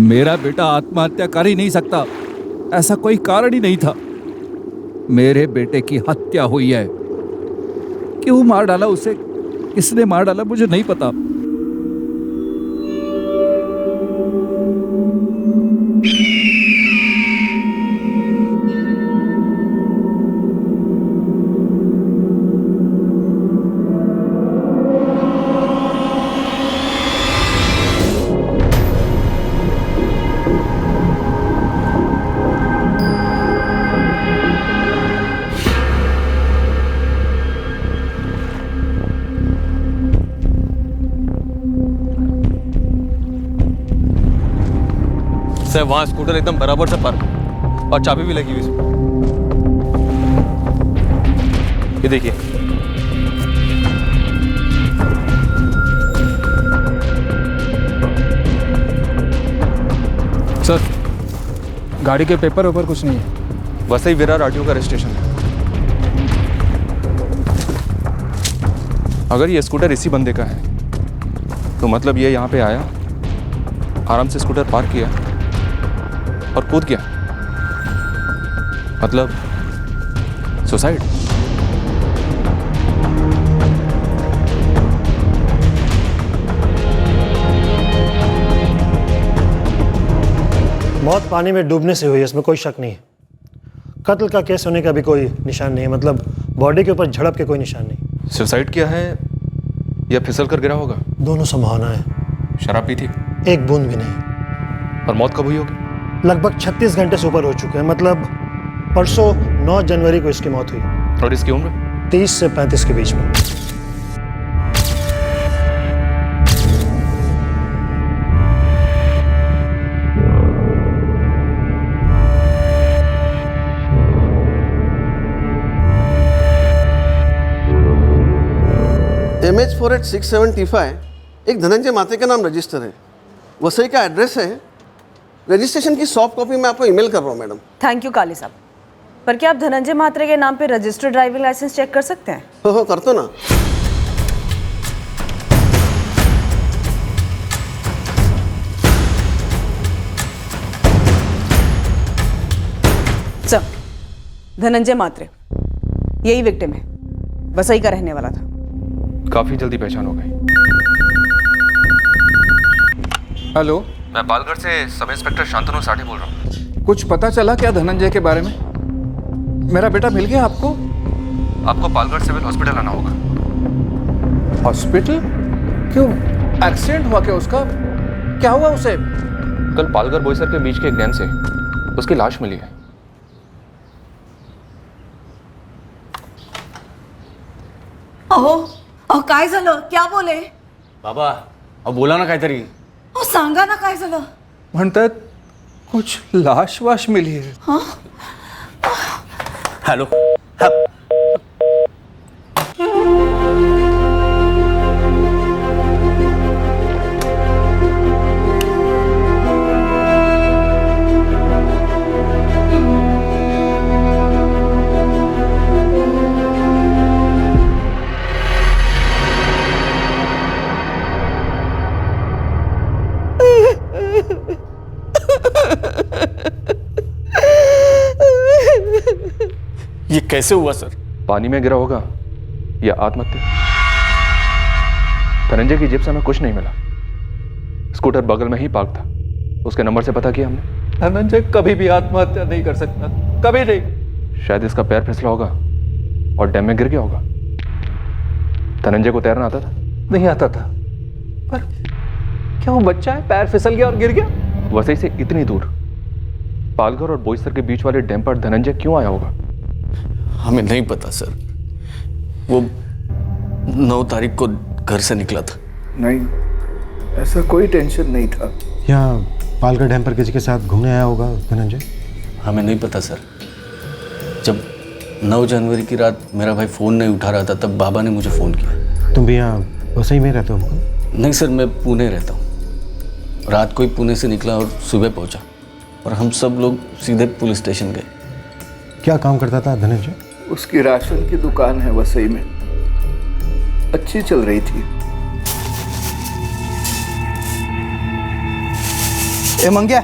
मेरा बेटा आत्महत्या कर ही नहीं सकता, ऐसा कोई कारण ही नहीं था। मेरे बेटे की हत्या हुई है। क्यों मार डाला उसे, किसने मार डाला मुझे नहीं पता। सर वहाँ स्कूटर एकदम बराबर से पार्क और चाबी भी लगी हुई इसमें। ये देखिए। सर गाड़ी के पेपर ऊपर कुछ नहीं है। वसई विरार आरटीओ का रजिस्ट्रेशन है। अगर ये स्कूटर इसी बंदे का है तो मतलब ये यहाँ पे आया, आराम से स्कूटर पार्क किया और कूद गया, मतलब सुसाइड। मौत पानी में डूबने से हुई है, इसमें कोई शक नहीं है। कत्ल का केस होने का भी कोई निशान नहीं है, मतलब बॉडी के ऊपर झड़प के कोई निशान नहीं। सुसाइड किया है या फिसल कर गिरा होगा? दोनों संभावना है। शराब पी थी? एक बूंद भी नहीं। और मौत कब हुई होगी? लगभग 36 घंटे से ऊपर हो चुके हैं, मतलब परसों 9 जनवरी को इसकी मौत हुई। और इसकी उम्र? 30 से 35 के बीच में। MH48675 एक धनंजय माते का नाम रजिस्टर है, वसई का एड्रेस है। रजिस्ट्रेशन की सॉफ्ट कॉपी मैं आपको ईमेल कर रहा हूँ मैडम। थैंक यू काली साहब, पर क्या आप धनंजय मात्रे के नाम पे रजिस्टर्ड ड्राइविंग लाइसेंस चेक कर सकते हैं? हो कर दो ना। सर, धनंजय मात्रे यही विक्टिम है, वसई का रहने वाला था। काफी जल्दी पहचान हो गई। हेलो, मैं पालगढ़ से सब इंस्पेक्टर शांतनु साठे बोल रहा हूँ। कुछ पता चला क्या धनंजय के बारे में? मेरा बेटा मिल गया आपको? आपको पालगढ़ सिविल हॉस्पिटल आना होगा। हॉस्पिटल? क्यों, एक्सीडेंट हुआ क्या उसका? क्या हुआ उसे? कल पालगढ़ बोईसर के बीच के एक डैम से उसकी लाश मिली है। अहो काय झालं? क्या बोले? बाबा अहो बोला ना काहीतरी. अहो सांगा ना काय झालं? म्हणतात कुछ लाश वाश मिली है. हाँ? हॅलो. ये कैसे हुआ सर? पानी में गिरा होगा या आत्महत्या। धनंजय की जेब से हमें कुछ नहीं मिला। स्कूटर बगल में ही पार्क था, उसके नंबर से पता किया हमने। धनंजय कभी भी आत्महत्या नहीं कर सकता, कभी नहीं। शायद इसका पैर फिसला होगा और डैम में गिर गया होगा। धनंजय को तैरना आता था? नहीं आता था, पर क्या वो बच्चा है, पैर फिसल गया और गिर गया? वसई से इतनी दूर पालघर और बोईसर के बीच वाले डैम पर धनंजय क्यों आया होगा? हमें नहीं पता सर। वो 9 तारीख को घर से निकला था। नहीं, ऐसा कोई टेंशन नहीं था। यहाँ पालगढ़ डैम पर किसी के साथ घूमने आया होगा धनंजय? हमें नहीं पता सर। जब 9 जनवरी की रात मेरा भाई फ़ोन नहीं उठा रहा था तब बाबा ने मुझे फ़ोन किया। तुम भी यहाँ वसई में रहते हो? नहीं सर, मैं पुणे रहता हूँ। रात को ही पुणे से निकला और सुबह पहुँचा और हम सब लोग सीधे पुलिस स्टेशन गए। क्या काम करता था धनंजय? उसकी राशन की दुकान है वसई में, अच्छी चल रही थी। ए मंग्या,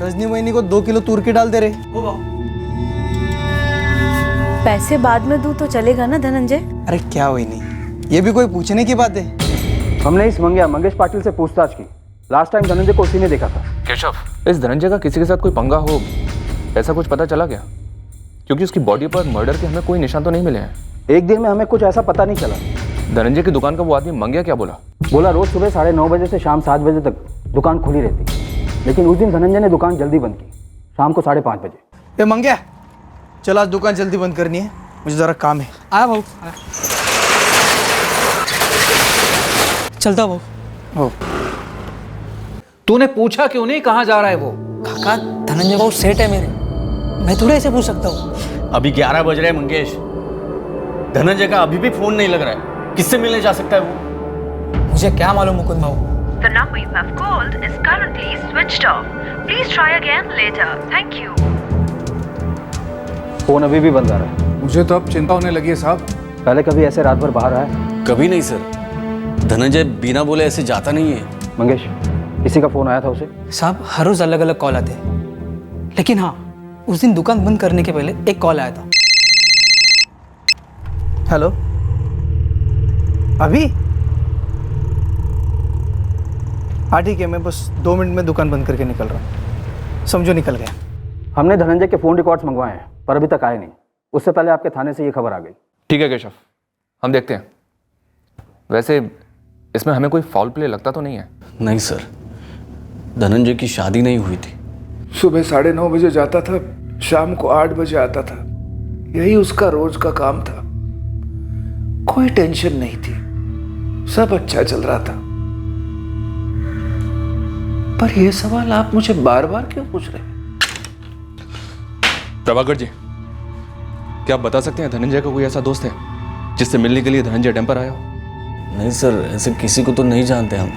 रजनी वहिनी को 2 किलो तूर की दाल दे रहे। पैसे बाद में दूं तो चलेगा ना धनंजय? अरे क्या वहिनी, ये भी कोई पूछने की बात है? हमने इस मंगेश पाटिल से पूछताछ की। लास्ट टाइम धनंजय को उसी ने देखा था। केशव, इस धनंजय का किसी के साथ कोई पंगा हो, ऐसा कुछ पता चला क्या? क्योंकि उसकी बॉडी पर मर्डर के हमें कोई निशान तो नहीं मिले हैं। एक दिन में हमें कुछ ऐसा पता नहीं चला। धनंजय की दुकान का वो आदमी मंग्या क्या बोला? बोला रोज सुबह 9:30 बजे से शाम 7 बजे तक दुकान खुली रहती, लेकिन उस दिन धनंजय ने दुकान जल्दी बंद की, शाम को 5:30 बजे। ए मंग्या, चल आज दुकान जल्दी बंद करनी है, मुझे जरा काम है। आया भाऊ, चलता भाऊ। हो, तूने पूछा क्यों नहीं कहाँ जा रहा है वो? काका धनंजय भाऊ सेठ है मेरे, मैं थोड़े ऐसे पूछ सकता हूँ। अभी 11 बज रहे हैं मंगेश, धनंजय का अभी भी फोन नहीं लग रहा है। किससे मिलने जा सकता है वो? मुझे क्या मालूम मुकुंद भाऊ। The number you have called is currently switched off. Please try again later. Thank you. Phone अभी भी बंद आ रहा है। मुझे तो अब चिंता होने लगी है साहब। पहले कभी ऐसे रात भर बाहर आया? कभी नहीं सर, धनंजय बिना बोले ऐसे जाता नहीं है। मंगेश, किसी का फोन आया था उसे? साहब हर रोज अलग अलग कॉल आते हैं, लेकिन हाँ उस दिन दुकान बंद करने के पहले एक कॉल आया था। हेलो, अभी? हाँ ठीक है, मैं बस 2 मिनट में दुकान बंद करके निकल रहा हूँ। समझो निकल गया। हमने धनंजय के फोन रिकॉर्ड्स मंगवाए हैं, पर अभी तक आए नहीं। उससे पहले आपके थाने से ये खबर आ गई। ठीक है केशव, हम देखते हैं। वैसे इसमें हमें कोई फाउल प्ले लगता तो नहीं है? नहीं सर, धनंजय की शादी नहीं हुई थी। सुबह 9:30 बजे जाता था, शाम को 8 बजे आता था। यही उसका रोज का काम था। कोई टेंशन नहीं थी, सब अच्छा चल रहा था। पर यह सवाल आप मुझे बार बार क्यों पूछ रहे हैं? प्रभाकर जी, क्या आप बता सकते हैं धनंजय का कोई ऐसा दोस्त है जिससे मिलने के लिए धनंजय डैम पर आया हो? नहीं सर, ऐसे किसी को तो नहीं जानते हम।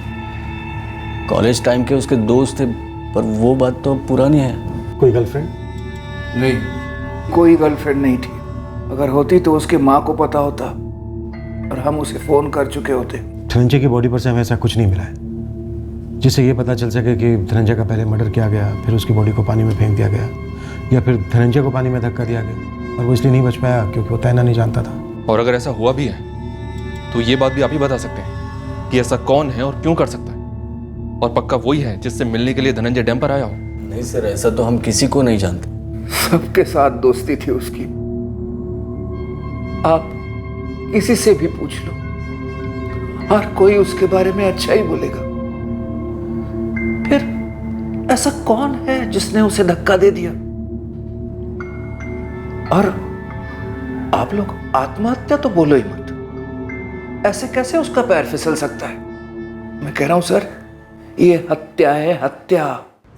कॉलेज टाइम के उसके दोस्त थे, पर वो बात तो पुरानी है। कोई गर्लफ्रेंड? नहीं, कोई गर्लफ्रेंड नहीं थी। अगर होती तो उसके माँ को पता होता और हम उसे फोन कर चुके होते। धनंजय की बॉडी पर से हमें ऐसा कुछ नहीं मिला है जिससे ये पता चल सके कि धनंजय का पहले मर्डर किया गया, फिर उसकी बॉडी को पानी में फेंक दिया गया, या फिर धनंजय को पानी में धक्का दिया गया और वो इसलिए नहीं बच पाया क्योंकि वो तैरना नहीं जानता था। और अगर ऐसा हुआ भी है तो ये बात भी आप ही बता सकते हैं कि ऐसा कौन है और क्यों कर सकता है, और पक्का वही है जिससे मिलने के लिए धनंजय डैम पर आया हो? नहीं सर, ऐसा तो हम किसी को नहीं जानते। सबके साथ दोस्ती थी उसकी। आप किसी से भी पूछ लो, हर कोई उसके बारे में अच्छा ही बोलेगा। फिर ऐसा कौन है जिसने उसे धक्का दे दिया? और आप लोग आत्महत्या तो बोलो ही मत। ऐसे कैसे उसका पैर फिसल सकता है? मैं कह रहा हूं सर, ये हत्या है, हत्या।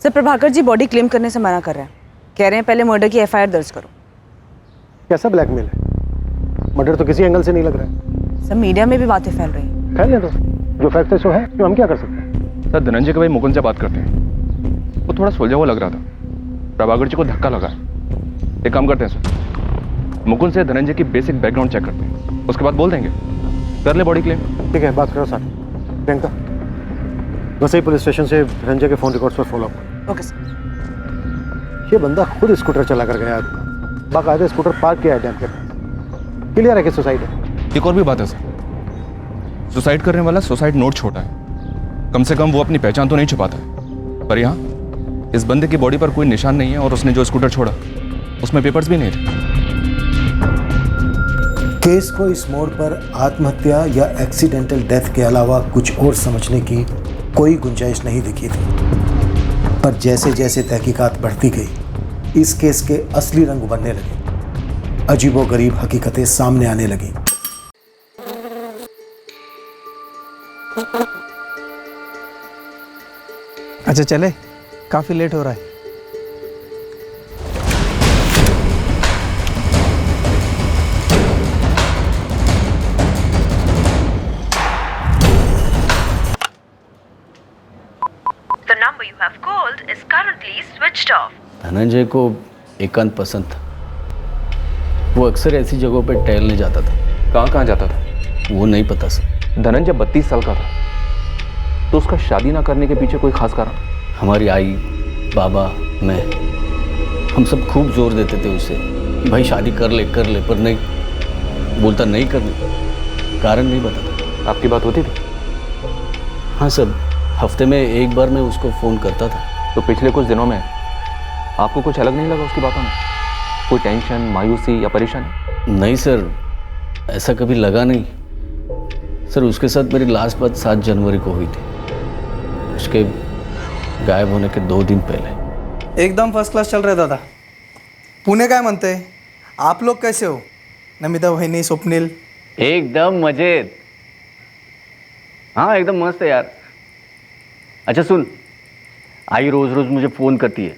Sir, Prabhakar ji body claim करने से मना कर रहे हैं। कह रहे हैं पहले मर्डर की FIR दर्ज करो। कैसा ब्लैकमेल है? मर्डर तो किसी एंगल से नहीं लग रहा है। सर, मीडिया में भी बातें फैल रही हैं। फैलने दो, जो फैक्ट है सो है, तो हम क्या कर सकते हैं? सर, धनंजय के भाई मुकुंद से बात करते हैं। वो थोड़ा सुलझा हुआ लग रहा था। प्रभाकर जी को धक्का लगा। एक काम करते हैं सर, मुकुंद से धनंजय की बेसिक बैकग्राउंड चेक करते हैं, उसके बाद बोल देंगे। कर ले बॉडी क्लेम। ठीक है, बात करो sir. Priyanka, Vasai police station से धनंजय के फोन रिकॉर्ड्स पर फॉलो अप। Okay sir. ये बंदा खुद स्कूटर चला कर गया, बाकायदा स्कूटर पार्क किया है डैम के पास। क्लियर है कि सुसाइड है? एक और भी बात है सर, सुसाइड करने वाला सुसाइड नोट छोटा है, कम से कम वो अपनी पहचान तो नहीं छुपाता है। पर यहाँ इस बंदे की बॉडी पर कोई निशान नहीं है, और उसने जो स्कूटर छोड़ा उसमें पेपर्स भी नहीं थे। केस को इस मोड़ पर आत्महत्या या एक्सीडेंटल डेथ के अलावा कुछ और समझने की कोई गुंजाइश नहीं दिखी थी। पर जैसे जैसे तहकीकात बढ़ती गई, इस केस के असली रंग उभरने लगे, अजीबोगरीब हकीकतें सामने आने लगी। अच्छा चले, काफी लेट हो रहा है। The number you have called is currently switched off. Dhananjay को एकांत पसंद था। वो अक्सर ऐसी जगहों पर टहलने जाता था। कहाँ कहाँ जाता था वो नहीं पता सर। धनंजय 32 साल का था, तो उसका शादी ना करने के पीछे कोई खास कारण? हमारी आई बाबा, मैं, हम सब खूब जोर देते थे उसे कि भाई शादी कर ले, पर नहीं, बोलता नहीं करने, कारण नहीं बताता। आपकी बात होती थी? हाँ सर, हफ्ते में एक बार मैं उसको फ़ोन करता था। तो पिछले कुछ दिनों में आपको कुछ अलग नहीं लगा उसकी बातों में? कोई टेंशन, मायूसी या परेशानी? नहीं सर, ऐसा कभी लगा नहीं सर। उसके साथ मेरी लास्ट बात 7 जनवरी को हुई थी, उसके गायब होने के 2 दिन पहले। एकदम फर्स्ट क्लास चल रहा है दादा. पुणे काय म्हणते? आप लोग कैसे हो? नमिता वहिनी, स्वप्निल? एकदम मजेत. हाँ एकदम मस्त है यार. अच्छा सुन, आई रोज रोज मुझे फ़ोन करती है,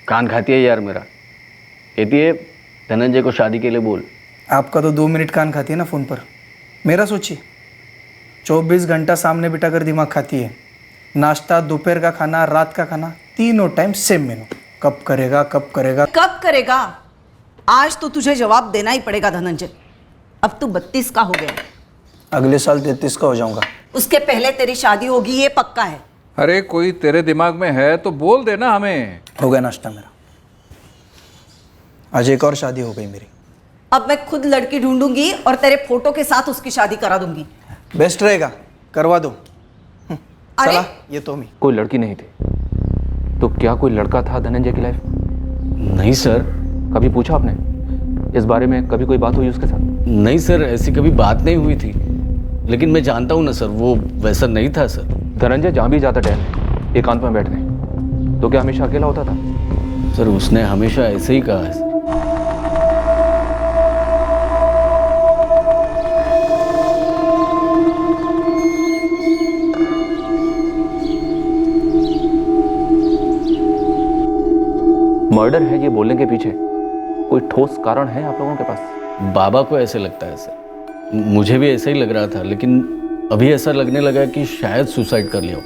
कान खाती है यार मेरा. कहती है धनंजय को शादी के लिए बोल. आपका तो 2 मिनट कान खाती है ना फ़ोन पर. मेरा सोचिए, 24 घंटा सामने बिठा कर दिमाग खाती है. नाश्ता, दोपहर का खाना, रात का खाना, तीनों टाइम सेम मेनू. कब करेगा, कब करेगा, कब करेगा? आज तो तुझे जवाब देना ही पड़ेगा धनंजय. अब तू 32 का हो गया. अगले साल 33 का हो जाऊंगा. उसके पहले तेरी शादी होगी, ये पक्का है. अरे कोई तेरे दिमाग में है तो बोल देना हमें. हो गया नाश्ता मेरा. आज एक और शादी हो गई मेरी. अब मैं खुद लड़की ढूंढूंगी और तेरे फोटो के साथ उसकी शादी करा दूंगी. बेस्ट रहेगा, करवा दो. अरे चला, ये तो मैं. कोई लड़की नहीं थी तो क्या कोई लड़का था धनंजय की लाइफ? नहीं सर. कभी पूछा आपने इस बारे में? कभी कोई बात हुई उसके साथ? नहीं सर, ऐसी कभी बात नहीं हुई थी. लेकिन मैं जानता हूँ ना सर, वो वैसा नहीं था सर. धनंजय जहाँ भी जाता टहलने, एकांत में बैठने, तो क्या हमेशा अकेला होता था? सर उसने हमेशा ऐसे ही कहा है. मर्डर है ये बोलने के पीछे कोई ठोस कारण है आप लोगों के पास? बाबा को ऐसे लगता है सर. मुझे भी ऐसा ही लग रहा था, लेकिन अभी ऐसा लगने लगा कि शायद सुसाइड कर लिया हो.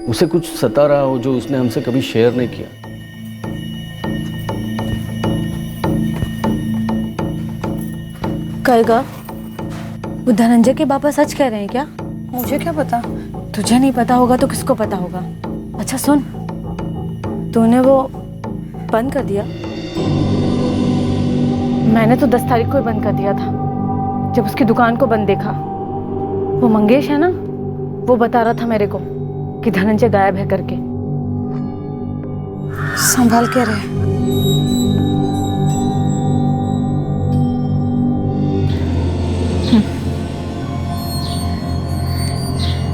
उसे कुछ सता रहा हो जो उसने हमसे कभी शेयर नहीं किया. कहेगा वो धनंजय के पापा सच कह रहे हैं क्या? मुझे क्या पता. तुझे नहीं पता होगा तो किसको पता होगा? अच्छा सुन, तूने वो बंद कर दिया? मैंने तो 10 तारीख को ही बंद कर दिया था, जब उसकी दुकान को बंद देखा. वो मंगेश है ना, वो बता रहा था मेरे को कि धनंजय गायब है करके. संभाल के रहे.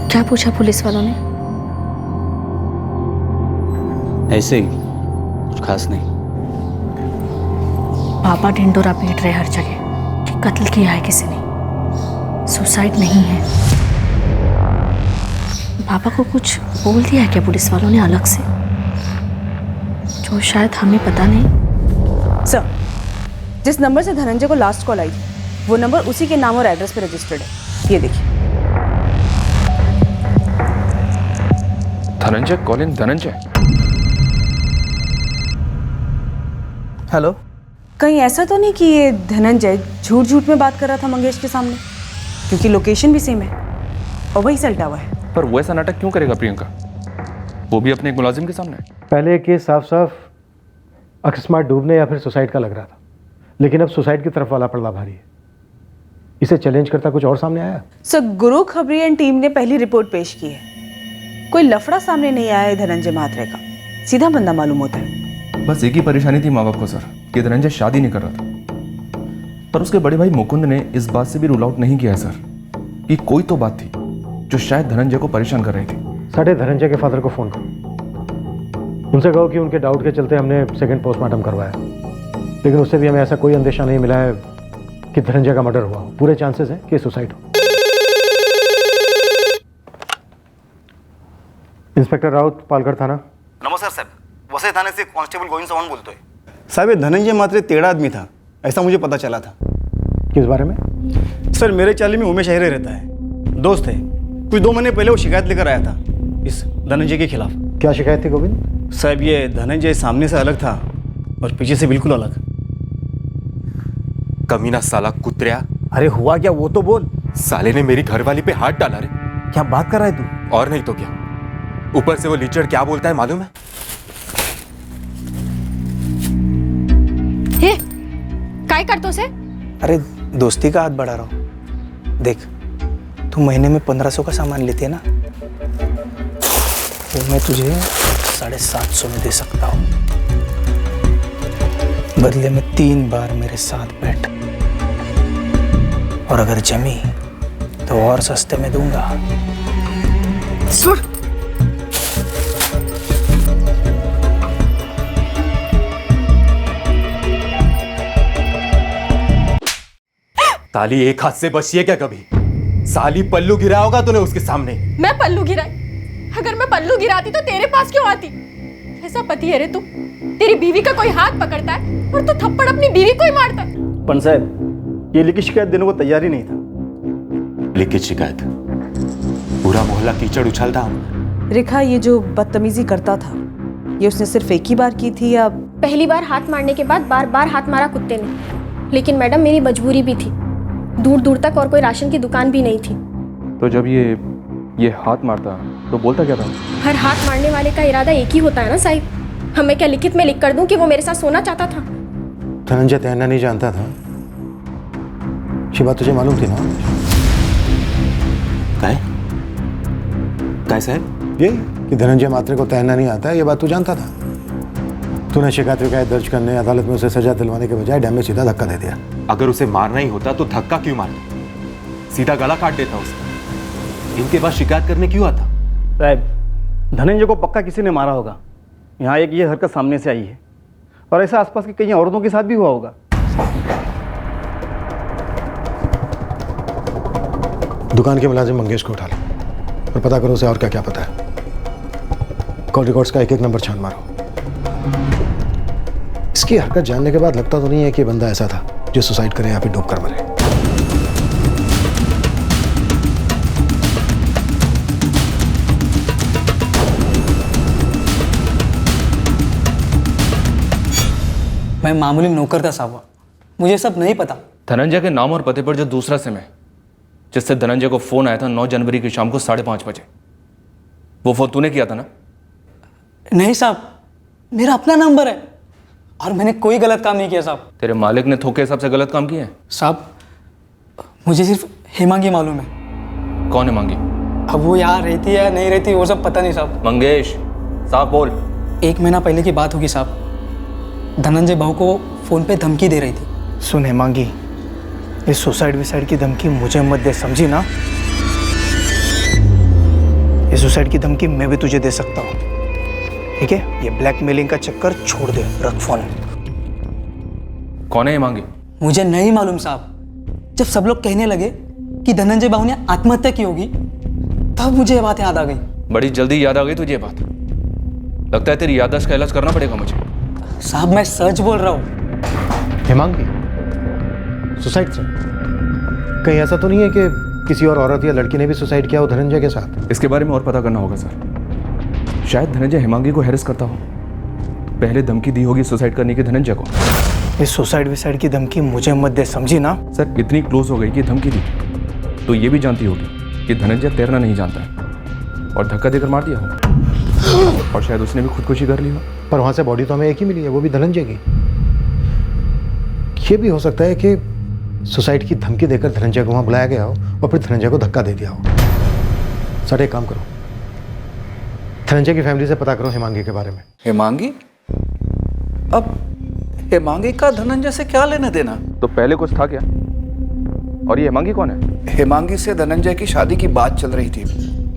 क्या पूछा पुलिस वालों ने? ऐसे ही, कुछ खास नहीं. पापा ढिंडोरा पीट रहे हर जगह कि कत्ल किया है किसी ने, सुसाइड नहीं है. पापा को कुछ बोल दिया है क्या पुलिस वालों ने अलग से, जो शायद हमें पता नहीं? सर, जिस नंबर से धनंजय को लास्ट कॉल आई थी, वो नंबर उसी के नाम और एड्रेस पे रजिस्टर्ड है. ये देखिए. धनंजय कॉलिंग धनंजय. हेलो. कहीं ऐसा तो नहीं कि ये धनंजय झूठ झूठ में बात कर रहा था मंगेश के सामने? क्योंकि लोकेशन भी सेम है और वही सलटा हुआ है. पर वो ऐसा नाटक क्यों करेगा प्रियंका? वो भी अपने एक मुलाजिम के सामने. पहले एक केस साफ साफ अकस्मात डूबने या फिर सुसाइड का लग रहा था, लेकिन अब सुसाइड की तरफ वाला पड़ला भारी है. इसे चैलेंज करता कुछ और सामने आया? सर, गुरु खबरियन टीम ने पहली रिपोर्ट पेश की है. कोई लफड़ा सामने नहीं आया है धनंजय महात्रे का. सीधा बंदा मालूम होता है. बस एक ही परेशानी थी माँ बाप को सर, कि धनंजय शादी नहीं कर रहा था. पर उसके बड़े भाई मुकुंद ने इस बात से भी रूल आउट नहीं किया है सर कि कोई तो बात थी जो शायद धनंजय को परेशान कर रही थी. साढ़े धनंजय के फादर को फ़ोन करो, उनसे कहो कि उनके डाउट के चलते हमने सेकंड पोस्टमार्टम करवाया, लेकिन उससे भी हमें ऐसा कोई अंदेशा नहीं मिला है कि धनंजय का मर्डर हुआ हो. पूरे चांसेस हैं कि सुसाइड हो. इंस्पेक्टर राउत, पालघर थाना. नमस्कार साहब, वसई थाने से कांस्टेबल गोविंद चौहान बोलते हैं. साहब, ये धनंजय मात्रे टेढ़ा आदमी था, ऐसा मुझे पता चला था. किस बारे में? सर, मेरे चाली में उमेश शहरे रहता है, दोस्त है. कुछ 2 महीने पहले वो शिकायत लेकर आया था इस धनंजय के खिलाफ. क्या शिकायत थी गोविंद? साहब, ये धनंजय सामने से अलग था और पीछे से बिल्कुल अलग. कमीना साला कुत्रिया. अरे हुआ क्या, वो तो बोल. साले ने मेरी घरवाली पे हाथ डाला रे. क्या बात कर रहा है तू? और नहीं तो क्या. ऊपर से वो लीचड़ क्या बोलता है मालूम है? काय करतो से? अरे दोस्ती का हाथ बढ़ा रहा हूँ। देख, तू महीने में 1500 का सामान लेती है ना, वो मैं तुझे 750 में दे सकता हूँ। बदले में 3 बार मेरे साथ बैठ, और अगर जमी तो और सस्ते में दूंगा। सर, साली एक हाथ से बची है क्या कभी? साली पल्लू गिरा होगा तूने उसके सामने। मैं पल्लू गिराई? अगर मैं पल्लू गिराती तो तेरे पास क्यों आती? ऐसा पति है रे तू? तेरी बीवी का कोई हाथ पकड़ता है और तू थप्पड़ अपनी बीवी को ही मारता है। पंत साहब, ये लिखित शिकायत देने को तैयार ही नहीं था। लिखित शिकायत? पूरा मोहल्ला कीचड़ उछालता हम। रेखा, ये जो बदतमीजी करता था, ये उसने सिर्फ एक ही बार की थी या? पहली बार हाथ मारने के बाद बार बार हाथ मारा कुत्ते ने। लेकिन मैडम, मेरी मजबूरी भी थी। दूर दूर तक और कोई राशन की दुकान भी नहीं थी। तो जब ये हाथ मारता तो बोलता क्या था? हर हाथ मारने वाले का इरादा एक ही होता है ना साहिब। हमें क्या लिखित में लिख कर दूं कि वो मेरे साथ सोना चाहता था? धनंजय तैरना नहीं जानता था, ये बात तुझे मालूम थी ना? काय साहब? ये कि धनंजय मात्रे को तैरना नहीं आता है, ये बात तू जानता था। तूने शिकायत दर्ज करने, अदालत में उसे सजा दिलवाने के बजाय डैम में सीधा धक्का दे दिया। अगर उसे मारना ही होता तो धक्का क्यों मारता? सीधा गला काट देता उसका। इनके पास शिकायत करने क्यों आता? साहब, धनंजय को पक्का किसी ने मारा होगा। यहाँ एक ये हरकत सामने से आई है, और ऐसा आसपास की कई औरतों के साथ भी हुआ होगा। दुकान के मुलाजिम मंगेश को उठा लो और पता करो उसे और क्या क्या पता है। कॉल रिकॉर्ड्स का एक एक नंबर छान मारो। इसकी हरकत जानने के बाद लगता तो नहीं है कि बंदा ऐसा था जो सुसाइड करे या फिर डूब कर मरे। मैं मामूली नौकर था साहब, मुझे सब नहीं पता। धनंजय के नाम और पते पर जो दूसरा सिम है, जिससे धनंजय को फोन आया था 9 जनवरी की शाम को 5:30 बजे, वो फोन तूने किया था ना? नहीं साहब, मेरा अपना नंबर है और मैंने कोई गलत काम नहीं किया साहब। तेरे मालिक ने थोके हिसाब से गलत काम किए हैं? साहब, मुझे सिर्फ हेमांगी मालूम है। कौन है मांगी? अब वो यहाँ रहती है नहीं रहती वो सब पता नहीं साहब। मंगेश, साफ बोल। 1 महीना पहले की बात होगी साहब। धनंजय बहू को फोन पे धमकी दे रही थी। सुन हेमांगी, ये सुसाइड की धमकी मुझे मत दे, समझी ना? ये सुसाइड की धमकी मैं भी तुझे दे सकता हूँ, ठीक है? ये ब्लैकमेलिंग का चक्कर छोड़ दे, रख फोन। कौन है ये मांगी? मुझे नहीं मालूम साहब। जब सब लोग कहने लगे कि धनंजय बाबू ने आत्महत्या की होगी, तब मुझे ये बात याद आ गई। बड़ी जल्दी याद आ गई तुझे ये बात? लगता है तेरी याददाश्त का इलाज करना पड़ेगा मुझे। साहब, मैं सच बोल रहा हूँ। हेमांगी सुसाइड से कहीं ऐसा तो नहीं है कि किसी और औरत या लड़की ने भी सुसाइड किया हो धनंजय के साथ? इसके बारे में और पता करना होगा सर। शायद धनंजय हेमांगी को हैरेस करता हो। पहले धमकी दी होगी सुसाइड करने की धनंजय को। ये सुसाइड की धमकी मुझे मत दे, समझी ना? सर, इतनी क्लोज हो गई कि धमकी दी, तो ये भी जानती होगी कि धनंजय तैरना नहीं जानता है और धक्का देकर मार दिया हो। और शायद उसने भी खुदकुशी कर ली हो। पर वहां से बॉडी तो हमें एक ही मिली है, वो भी धनंजय की। ये भी हो सकता है कि सुसाइड की धमकी देकर धनंजय को वहां बुलाया गया हो और फिर धनंजय को धक्का दे दिया हो। सर, एक काम करो, धनंजय की फैमिली से पता करो हेमांगी के बारे में। हेमांगी? अब हेमांगी का धनंजय से क्या लेना देना? तो पहले कुछ था क्या? और ये हेमांगी कौन है? हेमांगी से धनंजय की शादी की बात चल रही थी।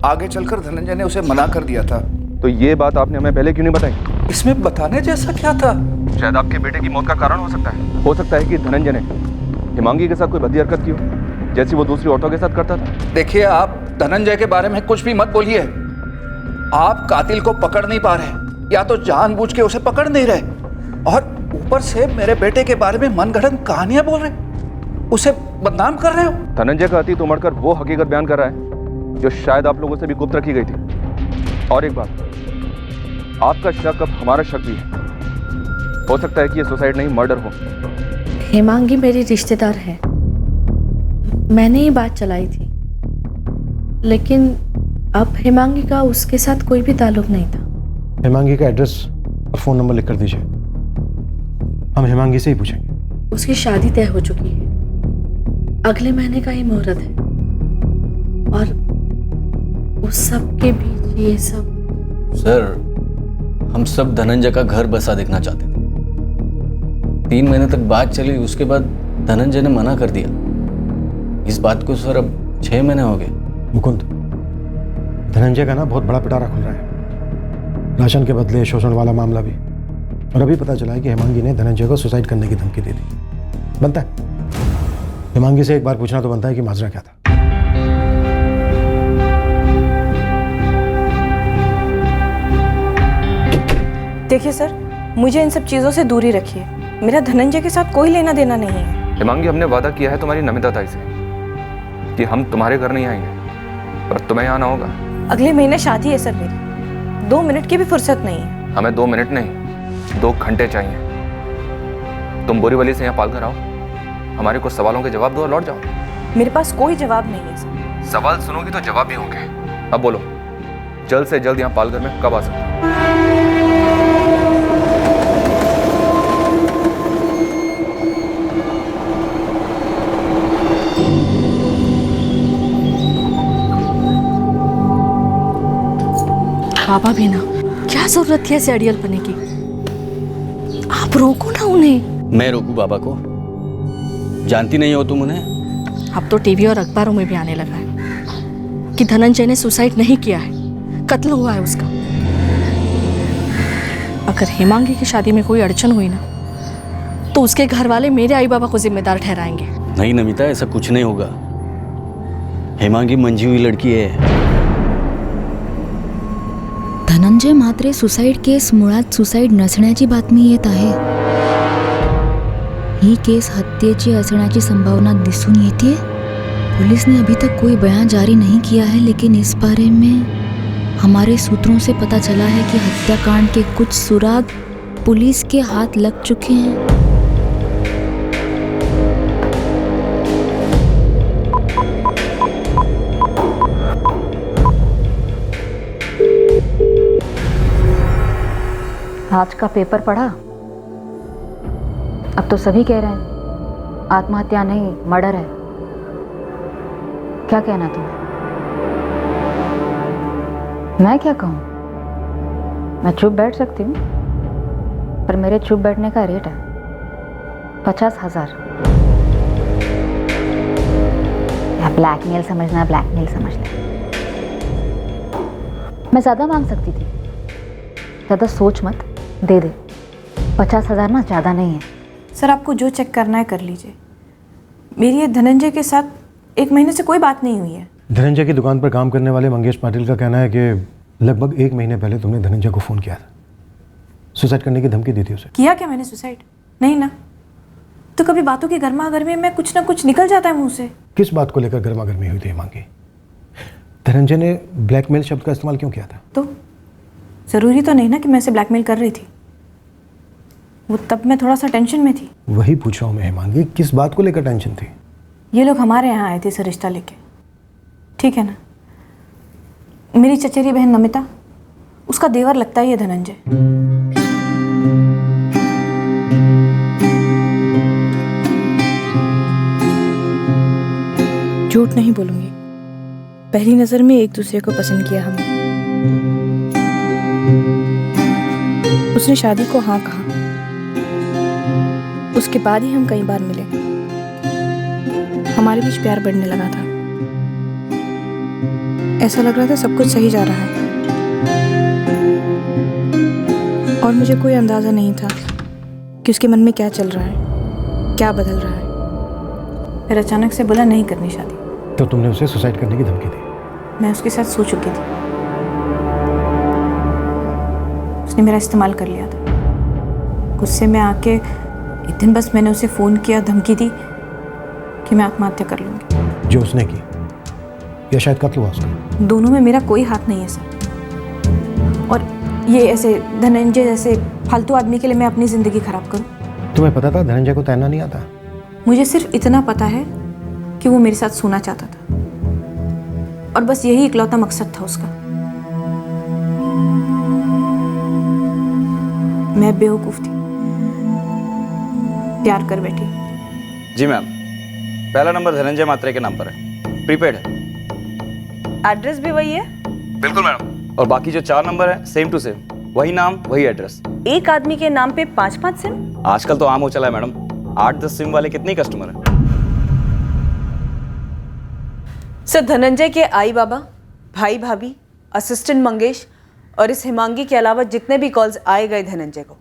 आगे चलकर धनंजय ने उसे मना कर दिया था। तो ये बात आपने हमें पहले क्यों नहीं बताई? इसमें बताने जैसा क्या था? शायद आपके बेटे की मौत का कारण हो सकता है। हो सकता है कि धनंजय ने हेमांगी के साथ कोई भद्दी हरकत की हो, जैसी वो दूसरी औरतों के साथ करता था। देखिए, आप धनंजय के बारे में कुछ भी मत बोलिए। आप कातिल को पकड़ नहीं पा रहे, या तो जानबूझ के उसे पकड़ नहीं रहे, और ऊपर से मेरे बेटे के बारे में मनगढ़ंत कहानियां बोल रहे, उसे बदनाम कर रहे हो। धनंजय का अतीत उमड़ कर वो हकीकत बयान कर रहा है जो शायद आप लोगों से भी गुप्त रखी गई थी। और एक बात, आपका शक अब हमारा शक भी है। हो सकता है कि ये सुसाइड नहीं मर्डर हो। हेमांगी मेरी रिश्तेदार है, मैंने ही बात चलाई थी, लेकिन अब हेमांगी का उसके साथ कोई भी ताल्लुक नहीं था। हेमांगी का एड्रेस और फोन नंबर लिख कर दीजिए, हम हेमांगी से ही पूछेंगे। उसकी शादी तय हो चुकी है, अगले महीने का ही मुहूर्त है, और उस सब के बीच ये सब। सर, हम सब धनंजय का घर बसा देखना चाहते थे। 3 महीने तक बात चली, उसके बाद धनंजय ने मना कर दिया। इस बात को सर अब 6 महीने हो गए। मुकुंद, धनंजय का ना बहुत बड़ा पिटारा खुल रहा है। राशन के बदले शोषण वाला मामला भी, और अभी पता चला है कि हेमांगी ने धनंजय को सुसाइड करने की धमकी दे दी। बनता है हेमांगी से एक बार पूछना तो बनता है कि माजरा क्या था। देखिए सर, मुझे इन सब चीज़ों से दूरी रखिए। मेरा धनंजय के साथ कोई लेना देना नहीं है। हेमांगी, हमने वादा किया है तुम्हारी नमिता ताई से कि हम तुम्हारे घर नहीं आएंगे, पर तुम्हें आना होगा। अगले महीने शादी है सर मेरी, 2 मिनट की भी फुर्सत नहीं है। हमें 2 मिनट नहीं, 2 घंटे चाहिए। तुम बोरीवली से यहाँ पालघर आओ, हमारे कुछ सवालों के जवाब दो और लौट जाओ। मेरे पास कोई जवाब नहीं है सर। सवाल सुनोगी तो जवाब भी होंगे। अब बोलो, जल्द से जल्द यहाँ पालघर में कब आ सकते हो? बाबा भी ना, क्या जरूरत थी ऐसे अड़ियल बनने की? आप रोको ना उन्हें। मैं रोकूं बाबा को? जानती नहीं हो तुम उन्हें? अब तो टीवी और अखबारों में भी आने लगा है कि धनंजय ने सुसाइड नहीं किया है, कत्ल हुआ है उसका। अगर हेमांगी की शादी में कोई अड़चन हुई ना, तो उसके घर वाले मेरे आई बाबा को जिम्मेदार ठहराएंगे। नहीं नमिता, ऐसा कुछ नहीं होगा। हेमांगी मंजी हुई लड़की है। धनंजय म्हात्रे सुसाईड केस मुळात सुसाईड नसण्याची बातमी येत आहे। ही केस हत्येची असण्याची संभावना दिसून येते। पुलिस ने अभी तक कोई बयान जारी नहीं किया है, लेकिन इस बारे में हमारे सूत्रों से पता चला है कि हत्याकांड के कुछ सुराग पुलिस के हाथ लग चुके हैं। आज का पेपर पढ़ा? अब तो सभी कह रहे हैं आत्महत्या नहीं, मर्डर है। क्या कहना तुम्हें? मैं क्या कहूँ? मैं चुप बैठ सकती हूँ, पर मेरे चुप बैठने का रेट है 50,000। या ब्लैकमेल समझना, ब्लैकमेल समझना। मैं ज़्यादा मांग सकती थी, ज़्यादा सोच मत, दे दे। 50,000 ना ज़्यादा नहीं है। सर, आपको जो चेक करना है कर लीजिए। मेरी ये धनंजय के साथ 1 महीने से कोई बात नहीं हुई है। धनंजय की दुकान पर काम करने वाले मंगेश पाटिल का कहना है कि लगभग 1 महीने पहले तुमने धनंजय को फ़ोन किया था, सुसाइड करने की धमकी दी थी उसे। किया क्या मैंने सुसाइड? नहीं ना। तो कभी बातों की गर्मा गर्मी में कुछ ना कुछ निकल जाता है मुंह से। किस बात को लेकर गर्मा गर्मी हुई थी मांगी? धनंजय ने ब्लैकमेल शब्द का इस्तेमाल क्यों किया था? तो ज़रूरी तो नहीं ना कि मैं इसे ब्लैकमेल कर रही थी। वो तब मैं थोड़ा सा टेंशन में थी। वही पूछ रहा हूँ मैं हेमांगी, किस बात को लेकर टेंशन थी? ये लोग हमारे यहाँ आए थे इसे रिश्ता लेके, ठीक है ना। मेरी चचेरी बहन नमिता, उसका देवर लगता ही है धनंजय। झूठ नहीं बोलूंगी, पहली नजर में एक दूसरे को पसंद किया हमने। उसने शादी को हाँ कहा, उसके बाद ही हम कई बार मिले। हमारे बीच प्यार बढ़ने लगा था। ऐसा लग रहा था सब कुछ सही जा रहा है, और मुझे कोई अंदाजा नहीं था कि उसके मन में क्या चल रहा है, क्या बदल रहा है। फिर अचानक से बोला नहीं करनी शादी। तो तुमने उसे सुसाइड करने की धमकी दी? मैं उसके साथ सो चुकी थी। उसने मेरा इस्तेमाल कर लिया था। गुस्से में आके एक दिन बस मैंने उसे फ़ोन किया, धमकी दी कि मैं आत्महत्या कर लूँगी। जो उसने की, या शायद कत्ल हुआ उसका? दोनों में मेरा कोई हाथ नहीं है सर। और ये ऐसे धनंजय जैसे फालतू आदमी के लिए मैं अपनी ज़िंदगी ख़राब करूँ? तुम्हें पता था धनंजय को तैरना नहीं आता? मुझे सिर्फ इतना पता है कि वो मेरे साथ सोना चाहता था, और बस यही इकलौता मकसद था उसका। मैं बेवकूफ़ थी, प्यार कर बैठी। जी मैम, पहला नंबर धनंजय मात्रे के नाम पर है, प्रीपेड है। एड्रेस भी वही है? बिल्कुल मैम। और बाकी जो 4 नंबर है सेम टू सेम, वही नाम वही एड्रेस। एक आदमी के नाम पे 5-5 सिम? आजकल तो आम हो चला है मैडम, 8-10 सिम वाले कितने कस्टमर हैं। सर, धनंजय के आई बाबा, भाई भाभी, असिस्टेंट मंगेश और इस हिमांगी के अलावा जितने भी कॉल्स आए गए धनंजय को,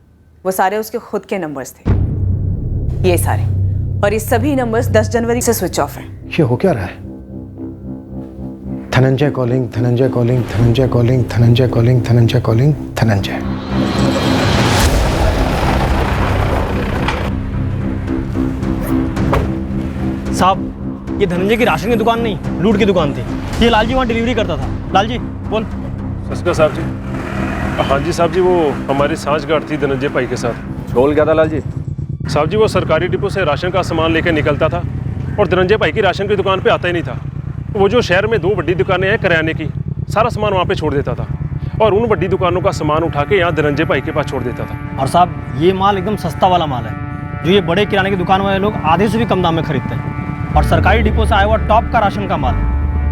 वो सारे उसके खुद के नंबर्स थे, ये सारे। और ये सभी नंबर्स 10 जनवरी से स्विच ऑफ हैं। ये हो क्या रहा है? Dhananjay calling, Dhananjay calling, Dhananjay calling, Dhananjay calling, Dhananjay calling, Dhananjay. साहब, ये धनंजय की राशन की दुकान नहीं, लूट की दुकान थी। ये लालजी वहाँ डिलीवरी करता था। लालजी बोल। सस्का साहब जी। हाँ जी साहब जी, वो हमारी सांठगांठ थी धनंजय भाई के साथ। बोल क्या था लालजी? साहब जी, वो सरकारी डिपो से राशन का सामान लेकर निकलता था और धनंजय भाई की राशन की दुकान पे आता ही नहीं था। वो जो शहर में 2 बड़ी दुकानें हैं किराने की, सारा सामान वहाँ पे छोड़ देता था और उन बड़ी दुकानों का सामान उठा के यहाँ धनंजय भाई के पास छोड़ देता था। और साहब, ये माल एकदम सस्ता वाला माल है, जो ये बड़े किराने की दुकान वाले लोग आधे से भी कम दाम में खरीदते हैं। और सरकारी डिपो से आया हुआ टॉप का राशन का माल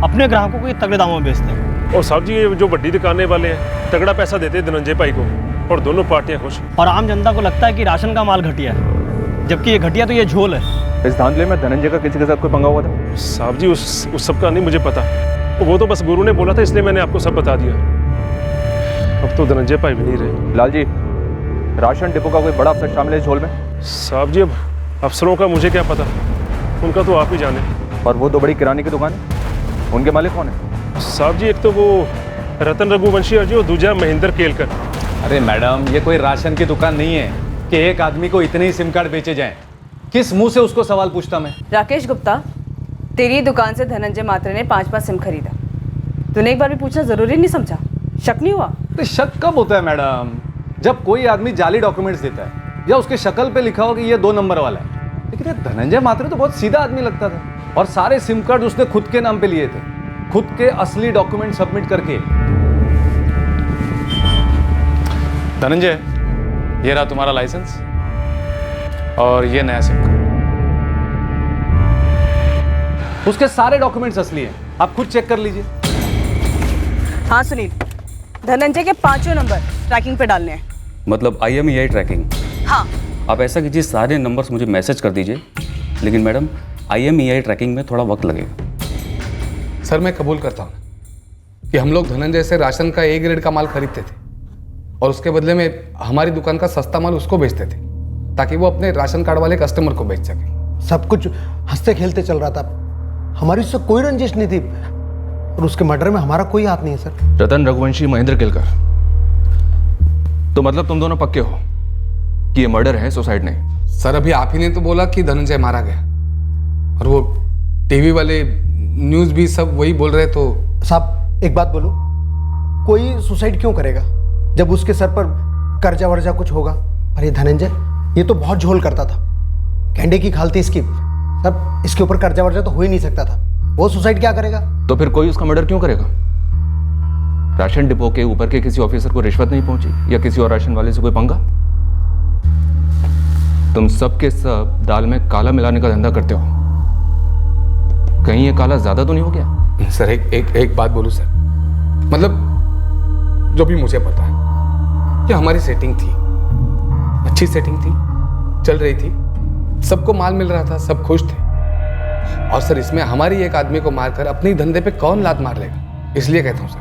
अपने ग्राहकों को ये तगड़े दामों में बेचते हैं। और साहब जी, ये जो बड़ी दुकानें वाले हैं तगड़ा पैसा देते हैं धनंजय भाई को और दोनों पार्टियाँ खुश। और आम जनता को लगता है कि राशन का माल घटिया है, जबकि ये घटिया तो ये झोल है। इस धांधले में धनंजय का किसी के साथ कोई पंगा हुआ था? साहब जी, उस सब का नहीं मुझे पता, वो तो बस गुरु ने बोला था, इसलिए मैंने आपको सब बता दिया। अब तो धनंजय भाई भी नहीं रहे। लाल जी, राशन डिपो का कोई बड़ा अफसर शामिल है झोल में? साहब जी, अब अफसरों का मुझे क्या पता, उनका तो आप ही जाने। और वो 2 बड़ी किराने की दुकान है, उनके मालिक कौन है? साहब जी, एक तो वो रतन रघुवंशी और जो दूसरा महेंद्र केलकर। अरे मैडम, ये कोई राशन की दुकान नहीं है कि एक आदमी को इतने ही सिम कार्ड बेचे जाएं। किस मुंह से उसको सवाल पूछता मैं? राकेश गुप्ता, तेरी दुकान से धनंजय मात्रे ने 5-5 सिम खरीदा। तूने एक बार भी पूछना जरूरी नहीं समझा? शक नहीं हुआ? तो शक कब होता है मैडम? जब कोई आदमी जाली डॉक्यूमेंट्स देता है या उसके शक्ल पे लिखा हो कि ये 2 नंबर वाला है। लेकिन धनंजय मात्रे तो बहुत सीधा आदमी लगता था और सारे सिम कार्ड उसने खुद के नाम पे लिए थे, खुद के असली डॉक्यूमेंट सबमिट करके। धनंजय, ये रहा तुम्हारा लाइसेंस और ये नया सिम कार्ड। उसके सारे डॉक्यूमेंट्स असली हैं, आप खुद चेक कर लीजिए। हाँ सुनील, धनंजय के 5 नंबर ट्रैकिंग पे डालने हैं। मतलब IMEI ट्रैकिंग? हाँ। आप ऐसा कीजिए, सारे नंबर्स मुझे मैसेज कर दीजिए, लेकिन मैडम IMEI ट्रैकिंग में थोड़ा वक्त लगेगा। सर, मैं कबूल करता हूँ कि हम लोग धनंजय से राशन का A ग्रेड का माल खरीदते थे और उसके बदले में हमारी दुकान का सस्ता माल उसको बेचते थे ताकि वो अपने राशन कार्ड वाले कस्टमर को बेच सके। सब कुछ हंसते खेलते चल रहा था, हमारी उससे कोई रंजिश नहीं थी और उसके मर्डर में हमारा कोई हाथ नहीं है सर। रतन रघुवंशी, महेंद्र केलकर, तो मतलब तुम दोनों पक्के हो कि ये मर्डर है, सुसाइड नहीं? सर, अभी आप ही ने तो बोला कि धनंजय मारा गया और वो टीवी वाले न्यूज़ भी सब वही बोल रहे। तो साहब एक बात बोलो, कोई सुसाइड क्यों करेगा जब उसके सर पर कर्जा वर्जा कुछ होगा? और ये धनंजय, ये तो बहुत झोल करता था, कैंडे की खाल थी इसकी। सब इसके ऊपर कर्जा वर्जा तो हो ही नहीं सकता था, वो सुसाइड क्या करेगा? तो फिर कोई उसका मर्डर क्यों करेगा? राशन डिपो के ऊपर के किसी ऑफिसर को रिश्वत नहीं पहुंची या किसी और राशन वाले से कोई पंगा? तुम सब के सब दाल में काला मिलाने का धंधा करते हो, कहीं ये काला ज्यादा तो नहीं हो गया? सर, एक बात बोलूं सर, मतलब जो भी मुझे पता है, ये हमारी सेटिंग थी, अच्छी सेटिंग थी, चल रही थी, सबको माल मिल रहा था, सब खुश थे। और सर, इसमें हमारी एक आदमी को मारकर अपने धंधे पे कौन लात मार लेगा? इसलिए कहता हूँ सर,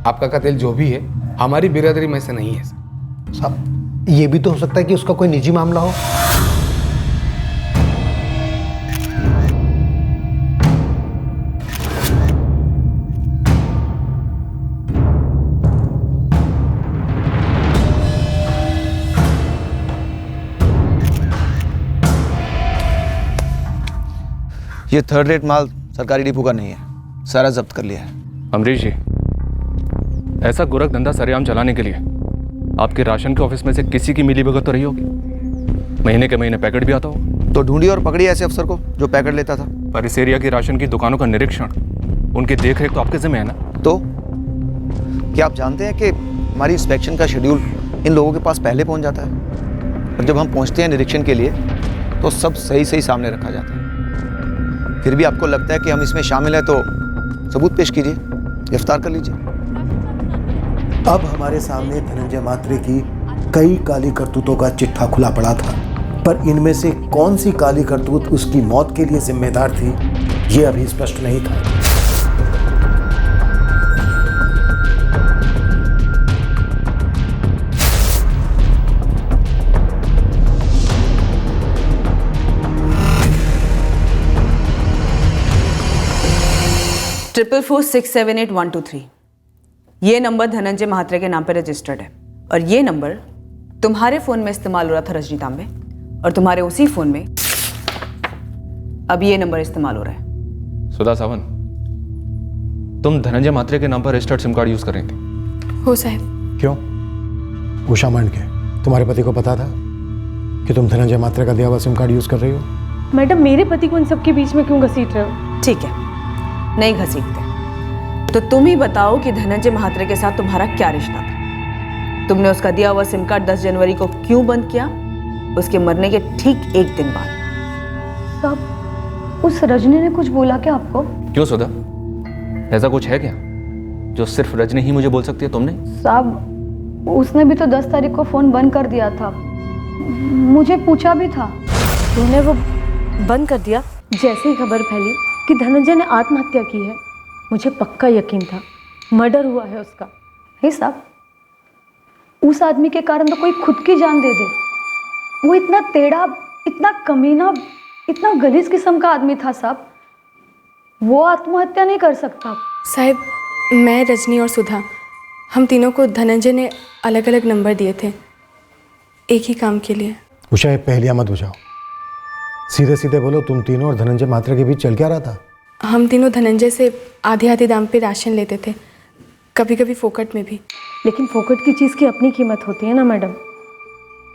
आपका कत्ल जो भी है हमारी बिरादरी में से नहीं है सर। साहब, ये भी तो हो सकता है कि उसका कोई निजी मामला हो। ये 3rd रेट माल सरकारी डिपो का नहीं है, सारा जब्त कर लिया है। अमरीश जी, ऐसा गोरख धंधा सरेआम चलाने के लिए आपके राशन के ऑफिस में से किसी की मिलीभगत तो रही होगी? महीने के महीने पैकेट भी आता हो तो ढूंढिए और पकड़िए ऐसे अफसर को जो पैकेट लेता था। पर इस एरिया की राशन की दुकानों का निरीक्षण, उनकी देखरेख तो आपके जिम्मे है ना? तो क्या आप जानते हैं कि हमारी इंस्पेक्शन का शेड्यूल इन लोगों के पास पहले पहुंच जाता है और जब हम पहुंचते हैं निरीक्षण के लिए तो सब सही सही सामने रखा जाता है। फिर भी आपको लगता है कि हम इसमें शामिल हैं तो सबूत पेश कीजिए, गिरफ्तार कर लीजिए। अब हमारे सामने धनंजय म्हात्रे की कई काली करतूतों का चिट्ठा खुला पड़ा था, पर इनमें से कौन सी काली करतूत उसकी मौत के लिए जिम्मेदार थी, ये अभी स्पष्ट नहीं था। ट्रिपल 4678123 ये नंबर धनंजय म्हात्रे के नाम पर रजिस्टर्ड है और ये नंबर तुम्हारे फोन में इस्तेमाल हो रहा था रजनी तांबे, और तुम्हारे उसी फोन में अब ये नंबर इस्तेमाल हो रहा है। सुधा सावंत, तुम धनंजय म्हात्रे के नाम पर रजिस्टर्ड सिम कार्ड यूज कर रही थी? हो साहब। क्यों? उषा मांडके, तुम्हारे पति को पता था कि तुम धनंजय म्हात्रे का दिया हुआ सिम कार्ड यूज कर रही हो? मैडम, मेरे पति को इन सब के बीच में क्यों घसीट रहे हो? ठीक है, नहीं घसीटते तो तुम ही बताओ कि धनंजय म्हात्रे के साथ तुम्हारा क्या रिश्ता था? तुमने उसका दिया हुआ सिम कार्ड 10 जनवरी को क्यों बंद किया? उसके मरने के ठीक एक दिन बाद। साहब, उस रजनी ने कुछ बोला क्या आपको? क्यों सुधा, ऐसा कुछ है क्या जो सिर्फ रजनी ही मुझे बोल सकती है? तुमने? साहब, उसने भी तो 10 तारीख को फोन बंद कर दिया था, मुझे पूछा भी था। तूने वो बंद कर दिया? जैसे ही खबर फैली कि धनंजय ने आत्महत्या की है, मुझे पक्का यकीन था मर्डर हुआ है उसका। हे साहब, उस आदमी के कारण तो कोई खुद की जान दे दे। वो इतना टेढ़ा, इतना कमीना, इतना गलीज किस्म का आदमी था साहब, वो आत्महत्या नहीं कर सकता। साहब, मैं, रजनी और सुधा, हम तीनों को धनंजय ने अलग अलग नंबर दिए थे एक ही काम के लिए। उषा, ये पहेलियां मत बुझाओ, सीधे सीधे बोलो, तुम तीनों और धनंजय म्हात्रे के बीच चल क्या रहा था? हम तीनों धनंजय से आधे आधे दाम पे राशन लेते थे, कभी कभी फोकट में भी। लेकिन फोकट की चीज़ की अपनी कीमत होती है ना मैडम,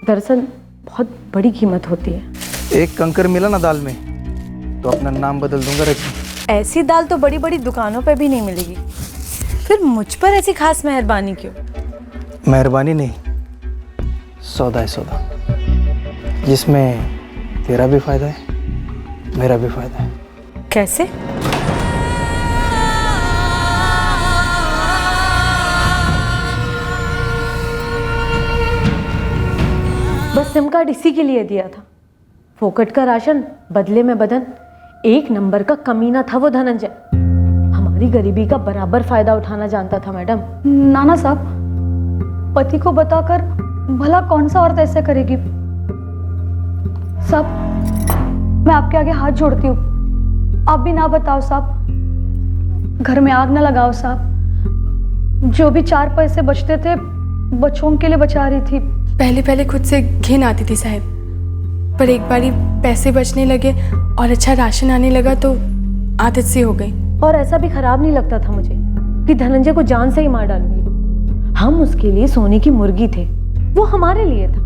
दरअसल बहुत बड़ी कीमत होती है। एक कंकर मिला ना दाल में तो अपना नाम बदल दूंगा रजनी। ऐसी दाल तो बड़ी बड़ी दुकानों पे भी नहीं मिलेगी, फिर मुझ पर ऐसी खास मेहरबानी क्यों? मेहरबानी नहीं, सौदा है सौदा, जिसमें तेरा भी फायदा है, मेरा भी फायदा है। कैसे? बस सिम कार्ड इसी के लिए दिया था, फोकट का राशन बदले में बदन। एक नंबर का कमीना था वो धनंजय, हमारी गरीबी का बराबर फायदा उठाना जानता था मैडम। नाना साहब, पति को बताकर भला कौन सा औरत ऐसे करेगी? साहब, मैं आपके आगे हाथ जोड़ती हूँ, आप भी ना बताओ साहब, घर में आग ना लगाओ साहब। जो भी 4 पैसे बचते थे बच्चों के लिए बचा रही थी। पहले पहले खुद से घिन आती थी साहब, पर एक बारी पैसे बचने लगे और अच्छा राशन आने लगा तो आदत सी हो गई। और ऐसा भी खराब नहीं लगता था मुझे कि धनंजय को जान से ही मार डालूंगी। हम उसके लिए सोने की मुर्गी थे, वो हमारे लिए था,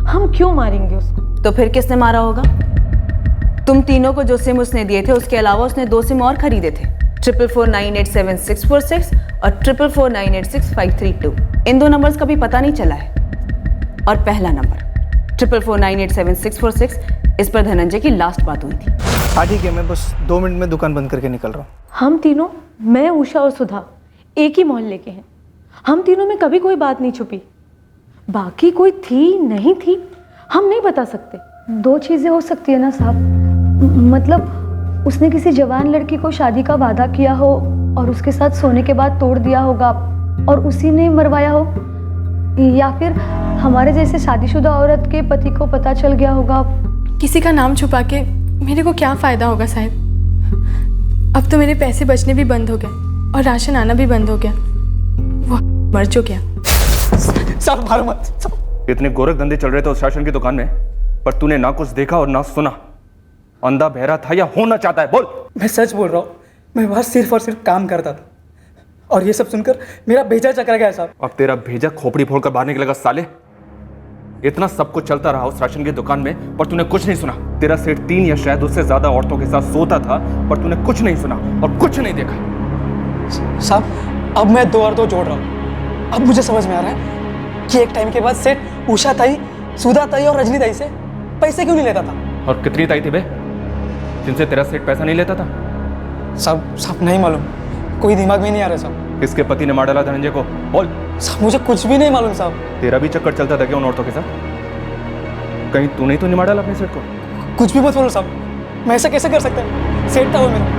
हम क्यों मारेंगे उसको? तो फिर किसने मारा होगा? तुम तीनों को जो सिम उसने दिए थे उसके अलावा उसने 2 सिम और खरीदे थे, 44498746 और 44498653 इन 2 नंबर्स का भी पता नहीं चला है। और पहला नंबर 44498746 इस पर धनंजय की लास्ट बात हुई थी। हाँ ठीक है, मैं बस 2 मिनट में दुकान बंद करके निकल रहा हूँ। हम तीनों, मैं, उषा और सुधा, एक ही मोहल्ले के हैं। हम तीनों में कभी कोई बात नहीं छुपी, बाकी कोई थी नहीं थी हम नहीं बता सकते। 2 चीज़ें हो सकती है ना साहब, मतलब उसने किसी जवान लड़की को शादी का वादा किया हो और उसके साथ सोने के बाद तोड़ दिया होगा और उसी ने मरवाया हो, या फिर हमारे जैसे शादीशुदा औरत के पति को पता चल गया होगा। किसी का नाम छुपा के मेरे को क्या फ़ायदा होगा साहब? अब तो मेरे पैसे बचने भी बंद हो गए और राशन आना भी बंद हो गया, वो मर जो गया। साहब मारो मत। इतने गोरख धंधे चल रहे थे उस राशन की दुकान में, पर तूने ना कुछ देखा और ना सुना। अंधा बहरा था या होना चाहता है? बोल। मैं सच बोल रहा हूँ, मैं वहाँ सिर्फ और सिर्फ काम करता था और ये सब सुनकर मेरा भेजा चकरा गया साहब। अब तेरा भेजा खोपड़ी फोड़कर बाहर निकलेगा साले। इतना सब कुछ चलता रहा उस राशन की दुकान में, पर तूने कुछ नहीं सुना। तेरा सेठ 3 या शायद उससे ज्यादा औरतों के साथ सोता था, पर तूने कुछ नहीं सुना और कुछ नहीं देखा। साहब, अब मैं 2 और 2 जोड़ रहा हूँ। अब मुझे समझ में आ रहा है कि एक टाइम के बाद सेठ उषा ताई, सुधा ताई और रजनी ताई से पैसे क्यों नहीं लेता था। और कितनी ताई थी बे जिनसे तेरा सेठ पैसा नहीं लेता था? सब नहीं मालूम, कोई दिमाग में नहीं आ रहा साहब। किसके पति ने मार डाला धनंजय को? बोल। साहब मुझे कुछ भी नहीं मालूम साहब। तेरा भी चक्कर चलता था क्या उन औरतों के साथ? कहीं तूने तो नहीं मार डाला अपने सेठ को? कुछ भी मत बोलो साहब, मैं ऐसा कैसे कर सकता हूँ? सेठ था वो मेरा।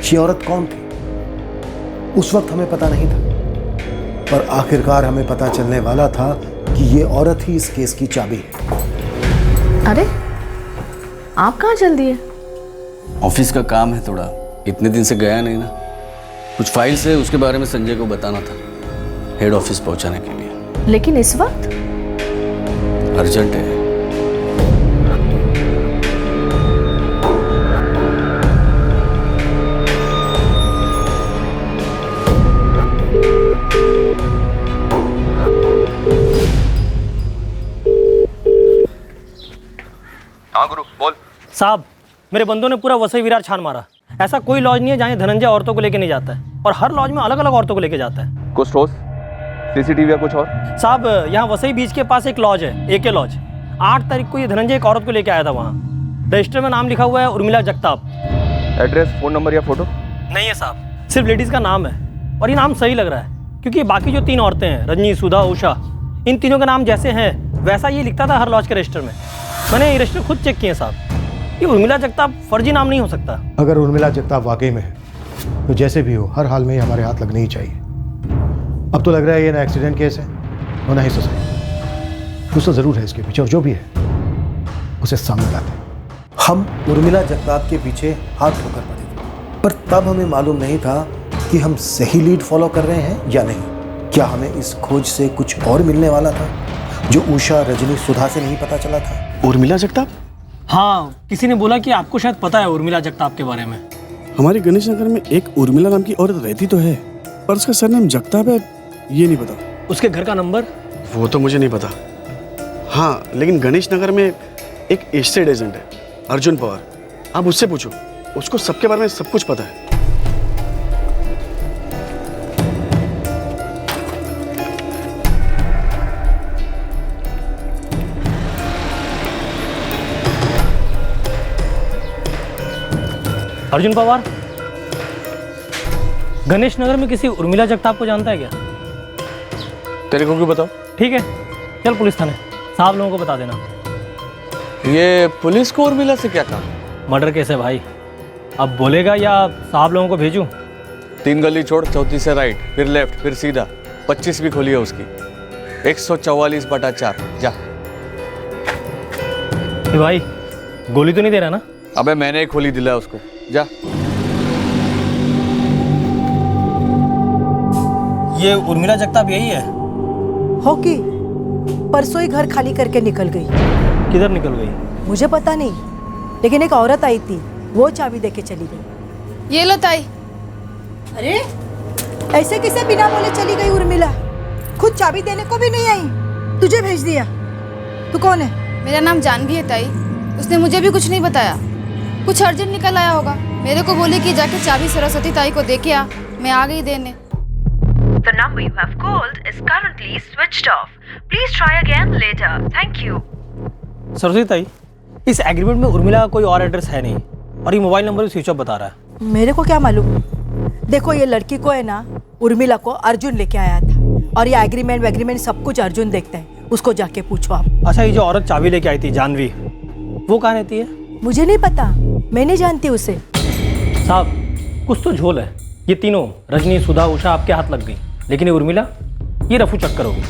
ये औरत कौन थी उस वक्त हमें पता नहीं था, पर आखिरकार हमें पता चलने वाला था कि ये औरत ही इस केस की चाबी है। अरे आप कहाँ चल दिए? ऑफिस का काम है थोड़ा, इतने दिन से गया नहीं ना। कुछ फाइल्स है उसके बारे में संजय को बताना था, हेड ऑफिस पहुंचाने के लिए। लेकिन इस वक्त? अर्जेंट है। हाँ गुरु बोल। साहब मेरे बंदों ने पूरा वसई विरार छान मारा। ऐसा कोई लॉज नहीं है जहाँ धनंजय औरतों को लेके नहीं जाता है, और हर लॉज में अलग अलग औरतों को लेके जाता है। कुछ ठोस सीसीटीवी या कुछ और? साहब यहाँ वसई बीच के पास एक लॉज है, एके लॉज। 8 तारीख को ये धनंजय एक औरत को लेके आया था। वहाँ रजिस्टर में नाम लिखा हुआ है Urmila Jagtap. Address, phone number या फोटो? नहीं है साहब, सिर्फ लेडीज़ का नाम है, और ये नाम सही लग रहा है क्योंकि बाकी जो 3 औरतें हैं, रजनी, सुधा, उषा, इन तीनों का नाम जैसे हैं वैसा ये लिखता था हर लॉज के रजिस्टर में। मैंने ये रजिस्टर खुद चेक किए साहब, ये उर्मिला जगताप फर्जी नाम नहीं हो सकता। अगर उर्मिला जगताप वाकई में है तो जैसे भी हो हर हाल में हमारे हाथ लगने ही चाहिए। अब तो लग रहा है ये ना एक्सीडेंट केस है और ना ही सुसाइड। कुछ तो ज़रूर है इसके पीछे, और जो भी है उसे सामने लाते हैं। हम उर्मिला जगताप के पीछे हाथ ठोकर पड़े थे, पर तब हमें मालूम नहीं था कि हम सही लीड फॉलो कर रहे हैं या नहीं। क्या हमें इस खोज से कुछ और मिलने वाला था जो उषा, रजनी, सुधा से नहीं पता चला था? उर्मिला जगताप? हाँ, किसी ने बोला कि आपको शायद पता है उर्मिला जगताप के बारे में। हमारे गणेश नगर में एक उर्मिला नाम की औरत रहती तो है, पर उसका सरनाम जगताप है ये नहीं पता। उसके घर का नंबर? वो तो मुझे नहीं पता। हाँ, लेकिन गणेश नगर में एक एस्टेट एजेंट है अर्जुन पवार, आप उससे पूछो, उसको सबके बारे में सब कुछ पता है। अर्जुन पवार गणेश नगर में किसी उर्मिला जगताप को जानता है क्या? तेरे को क्यों बताओ? ठीक है, चल पुलिस थाने, साहब लोगों को बता देना। ये पुलिस को उर्मिला से क्या काम? मर्डर केस है भाई, अब बोलेगा या साहब लोगों को भेजूं? 3 गली छोड़, चौथी से राइट, फिर लेफ्ट, फिर सीधा। 25 भी खोली है उसकी। 144/4 जा। भाई गोली तो नहीं दे रहा ना? अबे मैंने ही खोली दिला उसको, जा। ये उर्मिला जगताप यही है? होगी, परसों ही घर खाली करके निकल गई। किधर निकल गई? मुझे पता नहीं, लेकिन एक औरत आई थी, वो चाबी देके चली गई। ये लो ताई। अरे ऐसे किसे बिना बोले चली गई उर्मिला? खुद चाबी देने को भी नहीं आई, तुझे भेज दिया। तू कौन है? मेरा नाम जानवी है ताई, उसने मुझे भी कुछ नहीं बताया, कुछ अर्जेंट निकल आया होगा। मेरे को बोले कि जाके चाबी सरस्वती ताई को दे के आ, मैं आ गई देने। The number you have called is currently switched off. Please try again later. Thank you. Saraswati ताई, इस एग्रीमेंट में उर्मिला का कोई और एड्रेस है नहीं, और ये मोबाइल नंबर भी स्विच ऑफ बता रहा है। मेरे को क्या मालूम? देखो ये लड़की को है ना, उर्मिला को अर्जुन लेके आया था, और ये एग्रीमेंट सब कुछ अर्जुन देखता है, उसको जाके पूछो आप। अच्छा, ये जो औरत चाबी लेके आई थी जानवी, वो कहाँ रहती है? मुझे नहीं पता, मैं नहीं जानती उसे। साहब कुछ तो झोल है। ये तीनों रजनी, सुधा, उषा आपके हाथ लग गई, लेकिन ये उर्मिला, ये रफू चक्कर होगी।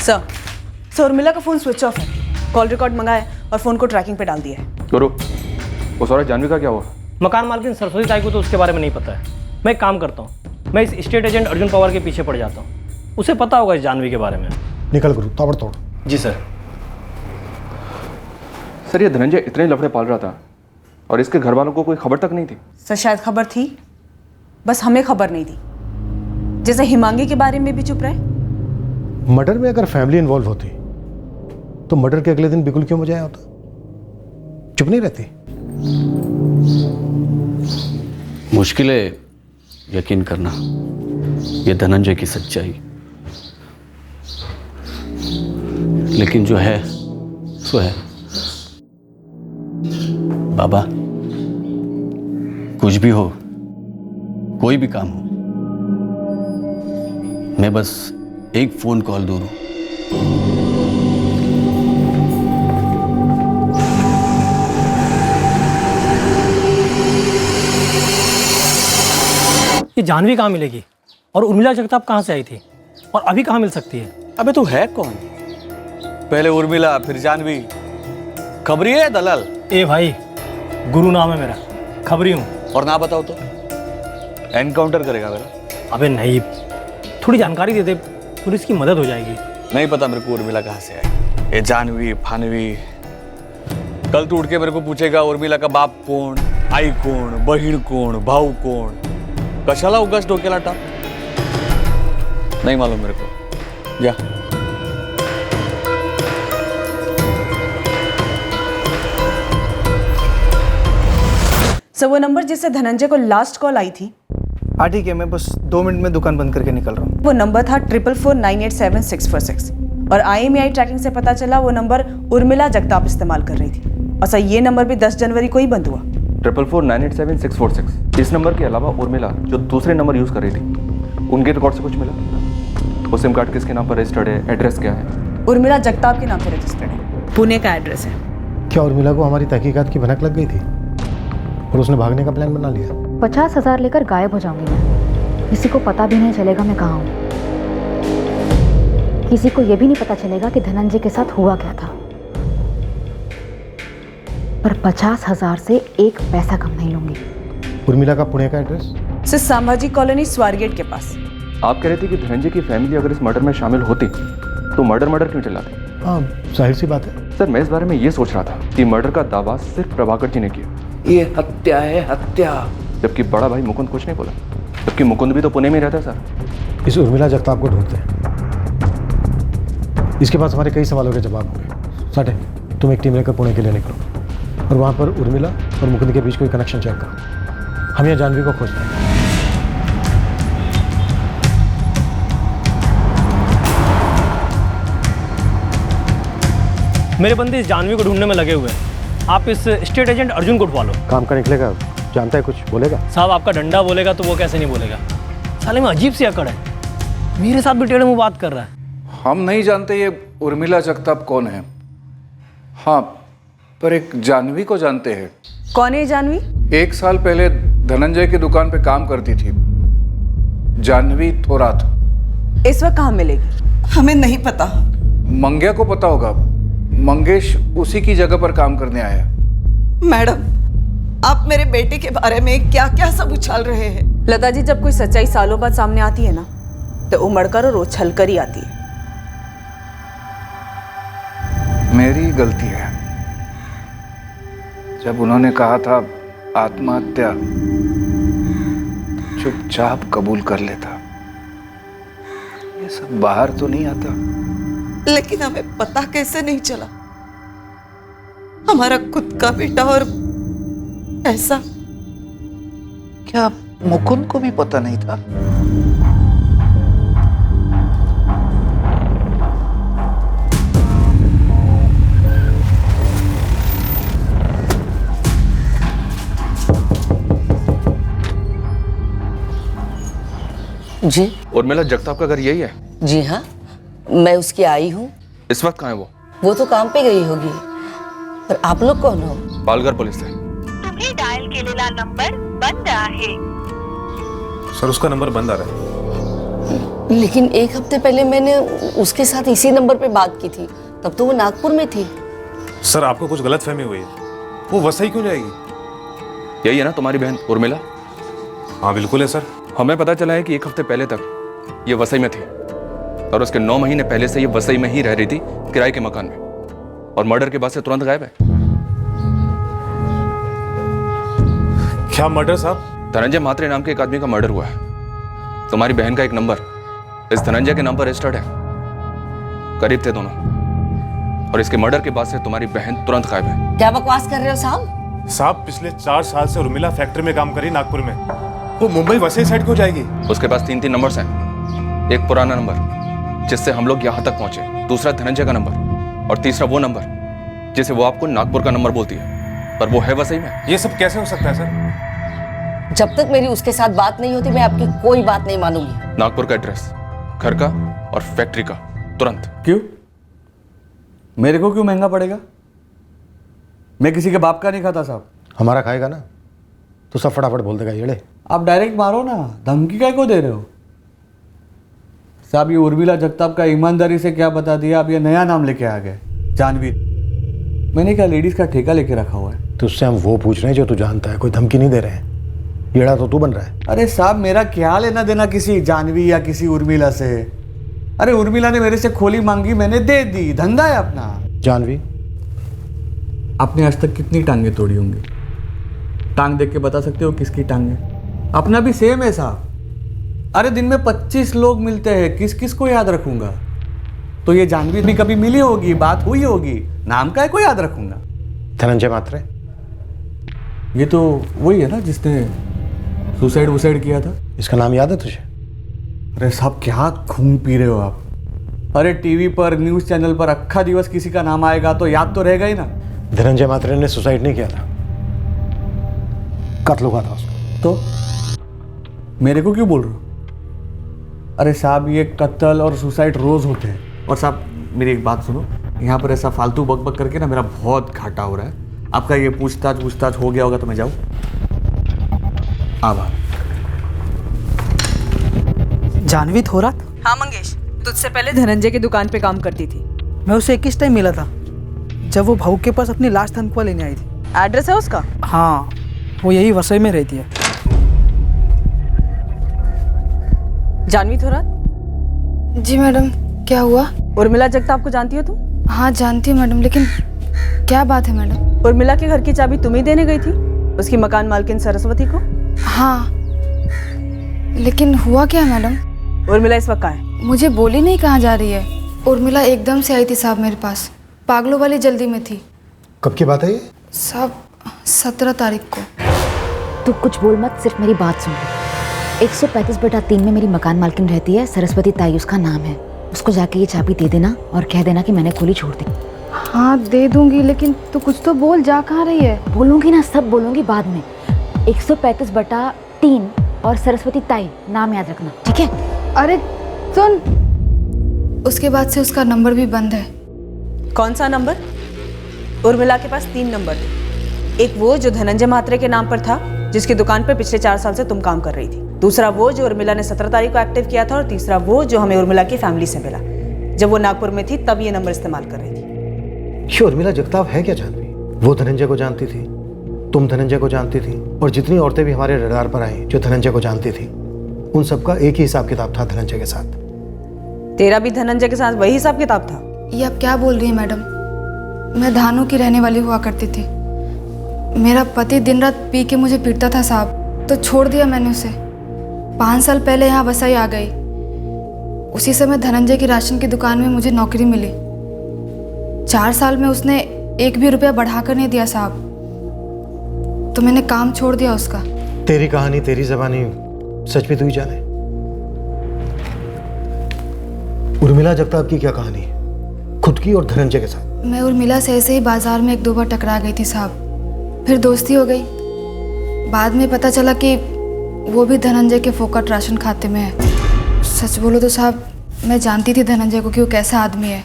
सर उर्मिला का फ़ोन स्विच ऑफ है, कॉल रिकॉर्ड मंगाया और फ़ोन को ट्रैकिंग पे डाल दिया है। गुरु, उस औरत जानवी का क्या हुआ? मकान मालकिन सरस्वती ताई को तो उसके बारे में नहीं पता है। मैं एक काम करता हूँ, मैं इस स्टेट एजेंट अर्जुन पवार के पीछे पड़ जाता हूँ, उसे पता होगा इस जानवी के बारे में। निकल गुरु, ताबड़तोड़। जी सर। सर ये धनंजय इतने लफड़े पाल रहा था और इसके घर वालों को कोई खबर तक नहीं थी? सर शायद खबर थी, बस हमें खबर नहीं थी। जैसे हिमांगी के बारे में भी चुप रहे। मर्डर में अगर फैमिली इन्वॉल्व होती तो मर्डर के अगले दिन बिल्कुल क्यों बजाया होता? चुप नहीं रहती? मुश्किल है यकीन करना। ये धनंजय की सच्चाई। लेकिन जो है सो है। बाबा, कुछ भी हो, कोई भी काम हो, मैं बस एक फोन कॉल दूर हूं। ये जानवी कहाँ मिलेगी और उर्मिला जगताप कहाँ से आई थी और अभी कहाँ मिल सकती है? अबे तू है कौन? पहले उर्मिला फिर जानवी, खबरी है दलाल? ए भाई, गुरु नाम है मेरा, खबरी हूँ। और ना बताओ तो एनकाउंटर करेगा मेरा? अबे नहीं, थोड़ी जानकारी दे दे, पुलिस की मदद हो जाएगी। नहीं पता मेरे को उर्मिला कहाँ से आई। ये जानवी फानवी, कल तू उठ के मेरे को पूछेगा उर्मिला का बाप कोण, आई कोण, बहीण कोण, भाऊ कोण, कशाला उगाच डोक्याला टाक? नहीं मालूम मेरे को। जा। सर वो नंबर जिससे धनंजय को लास्ट कॉल आई थी? हाँ ठीक है, मैं बस 2 मिनट में दुकान बंद करके निकल रहा हूँ। वो नंबर था 4449876646 और IMEI ट्रैकिंग से पता चला वो नंबर उर्मिला जगताप इस्तेमाल कर रही थी। और सर ये नंबर भी 10 जनवरी को ही बंद हुआ। 4449876646। इस नंबर के अलावा उर्मिला जो दूसरे नंबर यूज कर रही थी, उनके रिकॉर्ड से कुछ मिला? वो सिम कार्ड किसके नाम पर रजिस्टर्ड है, एड्रेस क्या है? उर्मिला जगताप के नाम पर रजिस्टर्ड है, पुणे का एड्रेस है। क्या उर्मिला को हमारी तहकीकात की भनक लग गई थी और उसने भागने का प्लान बना लिया? 50,000 लेकर गायब हो जाऊंगी मैं, किसी को पता भी नहीं चलेगा मैं कहाँ हूँ। किसी को यह भी नहीं पता चलेगा कि धनंजय के साथ हुआ क्या था। पर 50,000 से एक पैसा कम नहीं लूंगी। उर्मिला का पुणे का address? Sir Sambhaji colony Swargate के पास। आप कह रहे थे कि धनंजय की फैमिली अगर इस मर्डर में शामिल होती तो मर्डर क्यों चिल्लाते? हाँ, जाहिर सी बात है। सर मैं इस बारे में ये सोच रहा था कि मर्डर का दावा सिर्फ प्रभाकर जी ने किया। ये हत्या है, हत्या। जबकि बड़ा भाई मुकुंद कुछ नहीं बोला, जबकि मुकुंद भी तो पुणे में रहता है सर। इस उर्मिला जगताप को ढूंढते हैं, इसके पास हमारे कई सवालों के जवाब होंगे। साठे, तुम एक टीम लेकर पुणे के लिए निकलो और वहाँ पर उर्मिला और मुकुंद के बीच कोई कनेक्शन चेक करो। हम यहाँ जानवी को खोजते हैं। मेरे बंदे इस जानवी को ढूंढने में लगे हुए हैं। आप इस स्टेट एजेंट अर्जुन को उठवा लो। काम का निकलेगा, जानता है कुछ बोलेगा? साहब आपका डंडा बोलेगा तो वो कैसे नहीं बोलेगा? साले में अजीब सी अकड़ है, मेरे साथ भी टेढ़े मुंह बात कर रहा है। हम नहीं जानते ये उर्मिला जगताप कौन है। हाँ, पर एक जानवी को जानते हैं। कौन है जानवी? 1 साल पहले धनंजय की दुकान पे काम करती थी, जानवी थोरात। इस वक्त कहाँ मिलेगी? हमें नहीं पता। मंग्या को पता होगा, मंगेश उसी की जगह पर काम करने आया। मैडम, आप मेरे बेटे के बारे में क्या क्या सब उछाल रहे हैं? लता जी, जब कोई सच्चाई सालों बाद सामने आती है ना, तो उमड़कर और उछल कर ही आती है। मेरी गलती है। जब उन्होंने कहा था आत्महत्या, चुपचाप कबूल कर लेता। ये सब बाहर तो नहीं आता। लेकिन हमें पता कैसे नहीं चला? हमारा खुद का बेटा और ऐसा। क्या मुकुंद को भी पता नहीं था? जी। उर्मिला जगताप का घर यही है? जी हाँ, मैं उसकी आई हूँ। इस वक्त कहाँ है वो? वो तो काम पे गई होगी। पर आप लोग कौन हो? पालघर पुलिस से। तुम्ही डायल केलेला नंबर बंद आहे। सर उसका नंबर बंद आ रहा है। लेकिन 1 हफ्ते पहले मैंने उसके साथ इसी नंबर पे बात की थी, तब तो वो नागपुर में थी। सर आपको कुछ गलतफहमी हुई है, वो वसई क्यों जाएगी? यही है ना तुम्हारी बहन उर्मिला? हाँ बिल्कुल है सर। हमें पता चला है कि 1 हफ्ते पहले तक ये वसई में थी और उसके 9 महीने पहले से ये वसई में ही रह रही थी, किराए के मकान में, और मर्डर के बाद से तुरंत गायब है। क्या मर्डर साहब? धनंजय म्हात्रे नाम के एक आदमी का मर्डर हुआ है। तुम्हारी बहन का एक नंबर इस धनंजय के नाम पर रजिस्टर्ड है। करीब थे दोनों, और इसके मर्डर के बाद से तुम्हारी बहन तुरंत गायब है। क्या बकवास कर रहे हो साहब? साहब पिछले 4 साल से उर्मिला फैक्ट्री में काम करी नागपुर में, वो मुंबई वसई साइड को जाएगी। उसके पास 3 नंबर्स हैं। एक पुराना नंबर जिससे हम लोग यहाँ तक पहुंचे, दूसरा धनंजय का नंबर, और तीसरा वो नंबर जिसे वो आपको नागपुर का नंबर बोलती है, पर वो है वसई में। ये सब कैसे हो सकता है सर? जब तक मेरी उसके साथ बात नहीं होती मैं आपकी कोई बात नहीं मानूंगी। नागपुर का एड्रेस, घर का और फैक्ट्री का, तुरंत। क्यों? मेरे को क्यों महंगा पड़ेगा? मैं किसी के बाप का नहीं खाता साहब। हमारा खाएगा ना तो सब फटाफट बोल देगा येड़े। आप डायरेक्ट मारो ना, धमकी काय को दे रहे हो साहब? ये उर्मिला जगताप का ईमानदारी से क्या बता दिया, आप ये नया नाम लेके आ गए, जानवी। मैंने क्या लेडीज का ठेका लेके रखा हुआ है? तुझसे हम वो पूछ रहे हैं जो तू जानता है, कोई धमकी नहीं दे रहे हैं। येड़ा तो तू बन रहा है। अरे साहब, मेरा क्या लेना देना किसी जानवी या किसी उर्मिला से? अरे उर्मिला ने मेरे से खोली मांगी, मैंने दे दी, धंधा है अपना। जानवी, आपने आज तक कितनी टांगे तोड़ी होंगी? टांग देख के बता सकते हो किसकी टांग है? अपना भी सेम है साहब। अरे दिन में 25 लोग मिलते हैं, किस किस को याद रखूंगा? तो ये जानवी भी कभी मिली होगी, बात हुई होगी, नाम का है को याद रखूंगा? धनंजय मात्रे, ये तो वही है ना जिसने सुसाइड किया था। इसका नाम याद है तुझे? अरे साहब, क्या खून पी रहे हो आप? अरे टीवी पर, न्यूज चैनल पर अक्खा दिवस किसी का नाम आएगा तो याद तो रहेगा ही ना। धनंजय मात्रे ने सुसाइड नहीं किया था, कत्ल हुआ था उसको। तो मेरे को क्यों बोल रहे हो? अरे साहब, ये कत्ल और सुसाइड रोज होते हैं। और साहब मेरी एक बात सुनो, यहाँ पर ऐसा फालतू बक करके ना मेरा बहुत घाटा हो रहा है। आपका ये पूछताछ हो गया होगा तो मैं जाऊँ? आभार। जानवी थोरात? हाँ मंगेश, तुझसे पहले धनंजय की दुकान पे काम करती थी। मैं उसे किस टाइम मिला था? जब वो भाऊ के पास अपनी लास्ट तनख्वाह लेने आई थी। एड्रेस है उसका? हाँ, वो यही वसई में रहती है। जानवी थोरात? जी मैडम, क्या हुआ? उर्मिला जगताप को जानती हो तुम? हाँ जानती हूँ मैडम, लेकिन क्या बात है मैडम? उर्मिला के घर की चाबी तुम ही देने गई थी उसकी मकान मालकिन सरस्वती को? हाँ, लेकिन हुआ क्या मैडम? उर्मिला इस वक्त कहाँ है? मुझे बोली नहीं कहाँ जा रही है। उर्मिला एकदम से आई थी साहब मेरे पास, पागलों वाली जल्दी में थी। कब की बात है ये? साहब 17 तारीख को। तू कुछ बोल मत, सिर्फ मेरी बात सुन। 135/3 में मेरी मकान मालकिन रहती है, सरस्वती ताई उसका नाम है। उसको जाके ये चाबी दे देना और कह देना कि मैंने खोली छोड़ दी। हाँ दे दूंगी, लेकिन तू कुछ तो बोल, जा कहाँ रही है? बोलूंगी ना, सब बोलूंगी बाद में। 135/3 और सरस्वती ताई, नाम याद रखना, ठीक है? अरे सुन, उसके बाद से उसका नंबर भी बंद है। कौन सा नंबर? उर्मिला के पास 3 नंबर थे। एक वो जो धनंजय मात्रे के नाम पर था, जिसकी दुकान पर पिछले 4 साल से तुम काम कर रही थी। दूसरा वो जो उर्मिला ने 17 तारीख को एक्टिव किया था, और तीसरा वो जो हमें उर्मिला की फैमिली से मिला। जब वो नागपुर में थी तब ये नंबर इस्तेमाल कर रही थी। ये उर्मिला जगताप है क्या जानवी? वो धनंजय को जानती थी, तुम धनंजय को जानती थी, और जितनी औरतें भी हमारे रडार पर आई जो धनंजय को जानती थी, उन सबका एक ही हिसाब किताब था धनंजय के साथ। तेरा भी धनंजय के साथ वही हिसाब किताब था? ये आप क्या बोल रही हैं मैडम? मैं धानू की रहने वाली हुआ करती थी। मेरा पति दिन रात पी के मुझे पीटता था साहब, तो छोड़ दिया मैंने उसे। 5 साल पहले यहाँ वसई आ गई। उसी समय धनंजय की राशन की दुकान में मुझे नौकरी मिली। 4 साल में उसने 1 भी रुपया बढ़ाकर नहीं दिया साहब, तो मैंने काम छोड़ दिया उसका। तेरी कहानी, तेरी ज़बानी सच भी तू ही जाने। उर्मिला जगताप की क्या कहानी है, खुद की और धनंजय के साथ? मैं उर्मिला से ऐसे ही बाजार में 1-2 बार टकरा गई थी साहब, फिर दोस्ती हो गई। बाद में पता चला कि वो भी धनंजय के फोकट राशन खाते में है। सच बोलो तो साहब, मैं जानती थी धनंजय को कि वो कैसा आदमी है।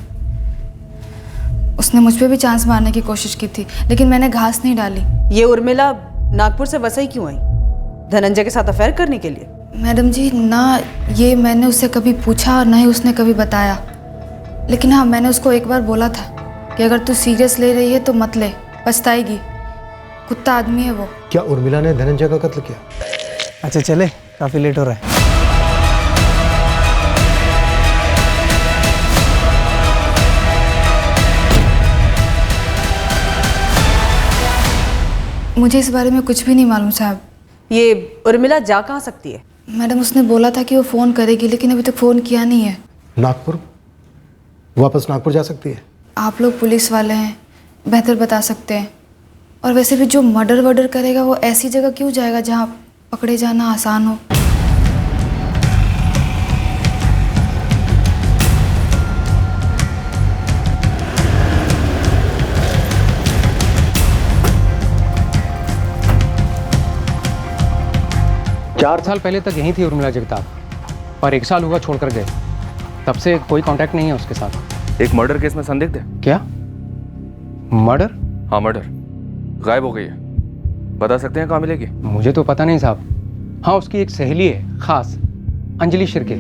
उसने मुझ पे भी चांस मारने की कोशिश की थी, लेकिन मैंने घास नहीं डाली। ये उर्मिला नागपुर से वसई क्यों आई? धनंजय के साथ अफेयर करने के लिए? मैडम जी ना, ये मैंने उससे कभी पूछा और ना ही उसने कभी बताया। लेकिन हाँ, मैंने उसको एक बार बोला था कि अगर तू सीरियस ले रही है तो मत ले, पछताएगी। कुत्ता आदमी है वो। क्या उर्मिला ने धनंजय का कत्ल किया? अच्छा चले, काफ़ी लेट हो रहा है। मुझे इस बारे में कुछ भी नहीं मालूम साहब। ये उर्मिला जा कहाँ सकती है? मैडम उसने बोला था कि वो फ़ोन करेगी, लेकिन अभी तक फ़ोन किया नहीं है। नागपुर? वापस नागपुर जा सकती है? आप लोग पुलिस वाले हैं, बेहतर बता सकते हैं। और वैसे भी जो मर्डर वर्डर करेगा वो ऐसी जगह क्यों जाएगा जहाँ पकड़े जाना आसान हो। चार साल पहले तक यहीं थी उर्मिला जगताप और 1 साल हुआ छोड़कर गए। तब से कोई कांटेक्ट नहीं है उसके साथ। एक मर्डर केस में संदिग्ध है। क्या? मर्डर? हाँ मर्डर, गायब हो गई है। बता सकते हैं कहाँ मिलेगी? मुझे तो पता नहीं साहब। हाँ उसकी एक सहेली है खास, अंजलि शिर्के।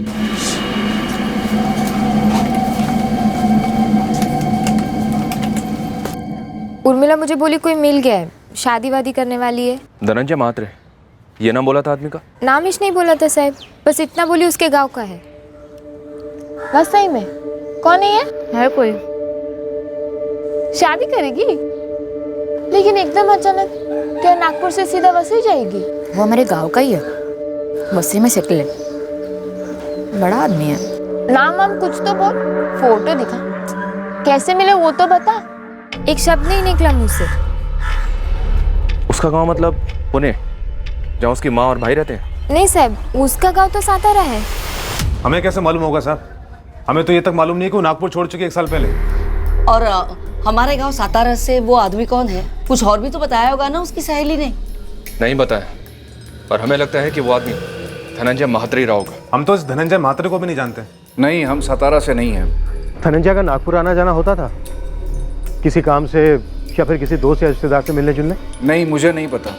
उर्मिला मुझे बोली कोई मिल गया है, शादी वादी करने वाली है। धनंजय महात्रे, ये नाम बोला था आदमी का? नाम ही नहीं बोला था साहब, बस इतना बोली उसके गांव का है। बस सही में? कौन है ये? है कोई। शादी करेगी? लेकिन एकदम अचानक, क्या नागपुर से सीधा वसई जाएगी? वो हमारे गांव का ही है, वसई में सेटल है, बड़ा आदमी है। नाम वाम कुछ तो बोल, फोटो दिखा, कैसे मिले वो तो बता। एक शब्द नहीं निकला मुंह से। उसका गांव मतलब पुणे, जहाँ उसकी माँ और भाई रहते हैं? नहीं साहब, उसका गांव तो सातारा है। हमें कैसे मालूम होगा साहब? हमें तो ये तक मालूम नहीं कि वो नागपुर छोड़ चुकी 1 साल पहले। और हमारे गांव सातारा से वो आदमी कौन है? कुछ और भी तो बताया होगा ना उसकी सहेली ने? नहीं बताया, पर हमें लगता है कि वो आदमी धनंजय महात्रे रहा होगा। हम तो इस धनंजय महात्रे को भी नहीं जानते। नहीं, हम सातारा से नहीं हैं। धनंजय का नागपुर आना जाना होता था किसी काम से या फिर किसी दोस्त या रिश्तेदार से मिलने जुलने? नहीं, मुझे नहीं पता,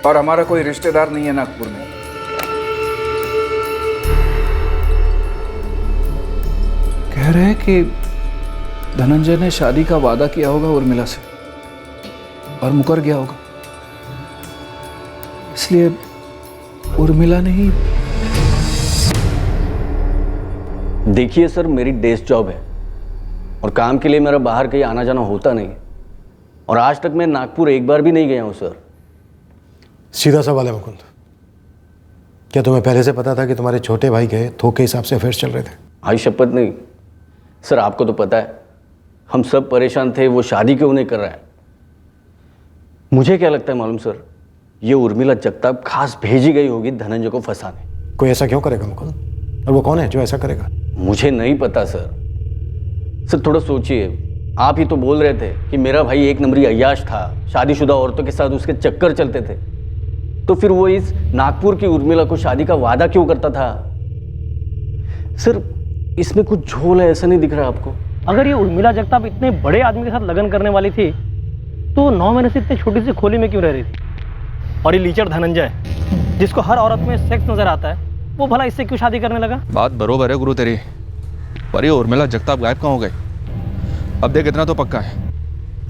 और हमारा कोई रिश्तेदार नहीं है नागपुर में। कह रहे हैं कि धनंजय ने शादी का वादा किया होगा उर्मिला से और मुकर गया होगा, इसलिए उर्मिला ने ही। देखिए सर, मेरी डेस्क जॉब है और काम के लिए मेरा बाहर कहीं आना जाना होता नहीं है, और आज तक मैं नागपुर एक बार भी नहीं गया हूँ सर। सीधा सवाल है मुकुंद, क्या तुम्हें पहले से पता था कि तुम्हारे छोटे भाई के थोक के हिसाब से अफेयर्स चल रहे थे? आई शपथ नहीं सर, आपको तो पता है हम सब परेशान थे, वो शादी क्यों नहीं कर रहा है। मुझे क्या लगता है मालूम सर, ये उर्मिला जगताप खास भेजी गई होगी धनंजय को फंसाने। कोई ऐसा क्यों करेगा मुकुंद? और वो कौन है जो ऐसा करेगा? मुझे नहीं पता सर। सर थोड़ा सोचिए, आप ही तो बोल रहे थे कि मेरा भाई एक नंबरी अय्याश था, शादीशुदा औरतों के साथ उसके चक्कर चलते थे, तो फिर वो इस नागपुर की उर्मिला को शादी का वादा क्यों करता था? सर इसमें कुछ झोल है, ऐसा नहीं दिख रहा आपको? अगर ये उर्मिला जगताप इतने बड़े आदमी के साथ लगन करने वाली थी तो 9 महीने से इतने छोटी सी खोली में क्यों रह रही थी? और ये लीचर धनंजय, जिसको हर औरत में सेक्स नजर आता है, वो भला इससे क्यों शादी करने लगा? बात बरोबर है गुरु तेरी, पर ये उर्मिला जगताप गायब कहाँ हो गई? अब देख, इतना तो पक्का है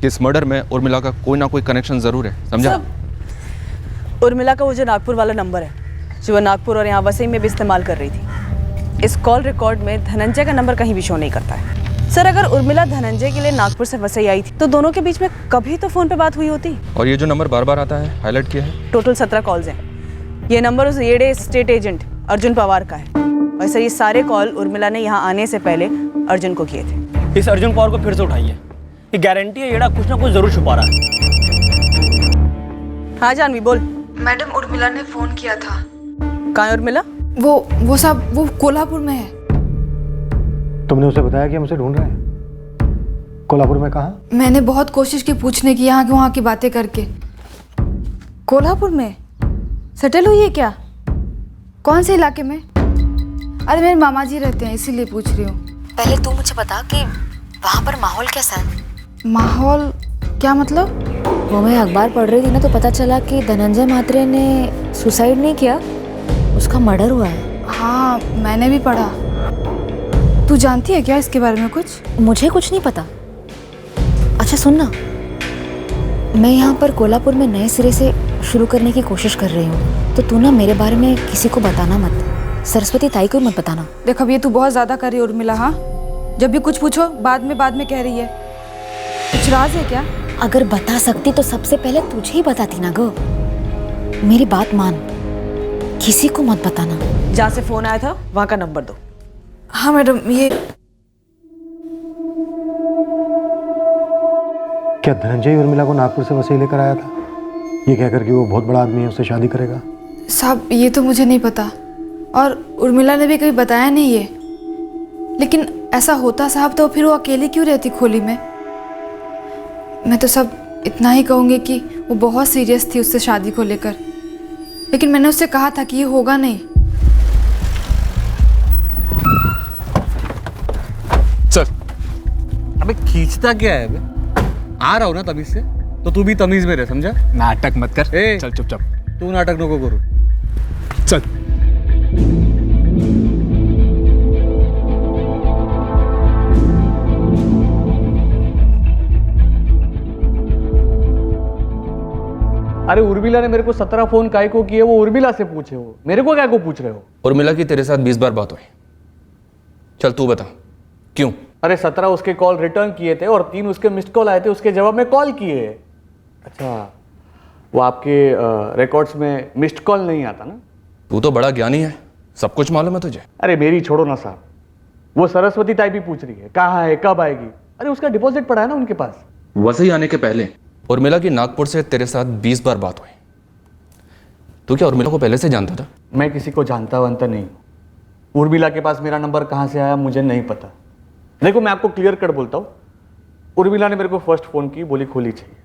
कि इस मर्डर में उर्मिला का कोई ना कोई कनेक्शन जरूर है, समझा? उर्मिला का वो जो नागपुर वाला नंबर है, जो वो नागपुर और यहाँ वसई में भी इस्तेमाल कर रही थी, इस कॉल रिकॉर्ड में धनंजय का नंबर कहीं भी शो नहीं करता है। सर अगर उर्मिला धनंजय के लिए नागपुर से वसई आई थी तो दोनों के बीच में कभी तो फोन पे बात हुई होती। और ये जो नंबर बार बार आता है, हाईलाइट किया है? टोटल 17 कॉल्स हैं। ये नंबर उस येडे स्टेट एजेंट अर्जुन पवार का है, और सर ये सारे कॉल उर्मिला ने यहाँ आने से पहले अर्जुन को किए थे। इस अर्जुन पवार को फिर से उठाइए, ये गारंटी है येड़ा कुछ ना कुछ जरूर छुपा रहा है। हाँ जानवी बोल। मैडम उर्मिला ने फोन किया था। कहाँ है उर्मिला? वो साहब वो कोल्हापुर में है। तुमने उसे बताया कि हम उसे ढूंढ रहे हैं? कोल्हापुर में कहाँ? मैंने बहुत कोशिश की पूछने की, यहाँ की वहाँ की बातें करके। कोल्हापुर में सेटल हुई है क्या? कौन से इलाके में? अरे मेरे मामा जी रहते हैं, इसीलिए पूछ रही हूँ। पहले तू मुझे बता कि वहाँ पर माहौल कैसा है? माहौल क्या मतलब? वो मैं अखबार पढ़ रही थी ना, तो पता चला कि धनंजय महात्रे ने सुसाइड नहीं किया, उसका मर्डर हुआ है। हाँ मैंने भी पढ़ा। तू जानती है क्या इसके बारे में कुछ? मुझे कुछ नहीं पता। अच्छा सुन ना, मैं यहाँ पर कोल्हापुर में नए सिरे से शुरू करने की कोशिश कर रही हूँ, तो तू ना मेरे बारे में किसी को बताना मत, सरस्वती ताई को मत बताना। देख अब ये तू बहुत ज्यादा कर रही है उर्मिला। हाँ जब भी कुछ पूछो बाद में कह रही है। कुछ राज है क्या? अगर बता सकती तो सबसे पहले तुझे ही बताती ना गो। मेरी बात मान, किसी को मत बताना। जहाँ से फोन आया था वहाँ का नंबर दो। हाँ मैडम। ये क्या धनंजय उर्मिला को नागपुर से वसई लेकर आया था? ये कहकर कि वो बहुत बड़ा आदमी है, उससे शादी करेगा। साहब ये तो मुझे नहीं पता, और उर्मिला ने भी कभी बताया नहीं ये। लेकिन ऐसा होता साहब तो फिर वो अकेली क्यों रहती खोली में? मैं तो सब इतना ही कहूँगी कि वो बहुत सीरियस थी उससे शादी को लेकर, लेकिन मैंने उससे कहा था कि ये होगा नहीं। चल। अबे खींचता क्या है बे? आ रहा हूँ ना तमीज से, तो तू भी तमीज में रह, समझा? नाटक मत कर। चल चुपचाप। तू नाटक नको करू। चल। अरे उर्मिला ने मेरे को 17 फोन काय को किए, वो उर्मिला से पूछे, हो मेरे को क्या को पूछ रहे हो? उर्मिला की तेरे साथ 20 बार बात हुई। चल तू बता क्यों? अरे 17 उसके कॉल रिटर्न किए थे और 3 उसके मिस्ड कॉल आए थे, उसके जवाब में कॉल किए। अच्छा, वो आपके रिकॉर्ड्स में मिस्ड कॉल नहीं आता ना? तू तो बड़ा ज्ञानी है, सब कुछ मालूम है तुझे। अरे मेरी छोड़ो ना साहब, वो सरस्वती ताई भी पूछ रही है कहाँ है, कब आएगी। अरे उसका डिपॉजिट पड़ा है ना उनके पास। वसई आने के पहले उर्मिला की नागपुर से तेरे साथ 20 बार बात हुई। तू क्या उर्मिला को पहले से जानता था? मैं किसी को जानता वनता नहीं हूँ। उर्मिला के पास मेरा नंबर कहाँ से आया मुझे नहीं पता। देखो मैं आपको क्लियर कट बोलता हूँ, उर्मिला ने मेरे को फर्स्ट फ़ोन की, बोली खोली चाहिए,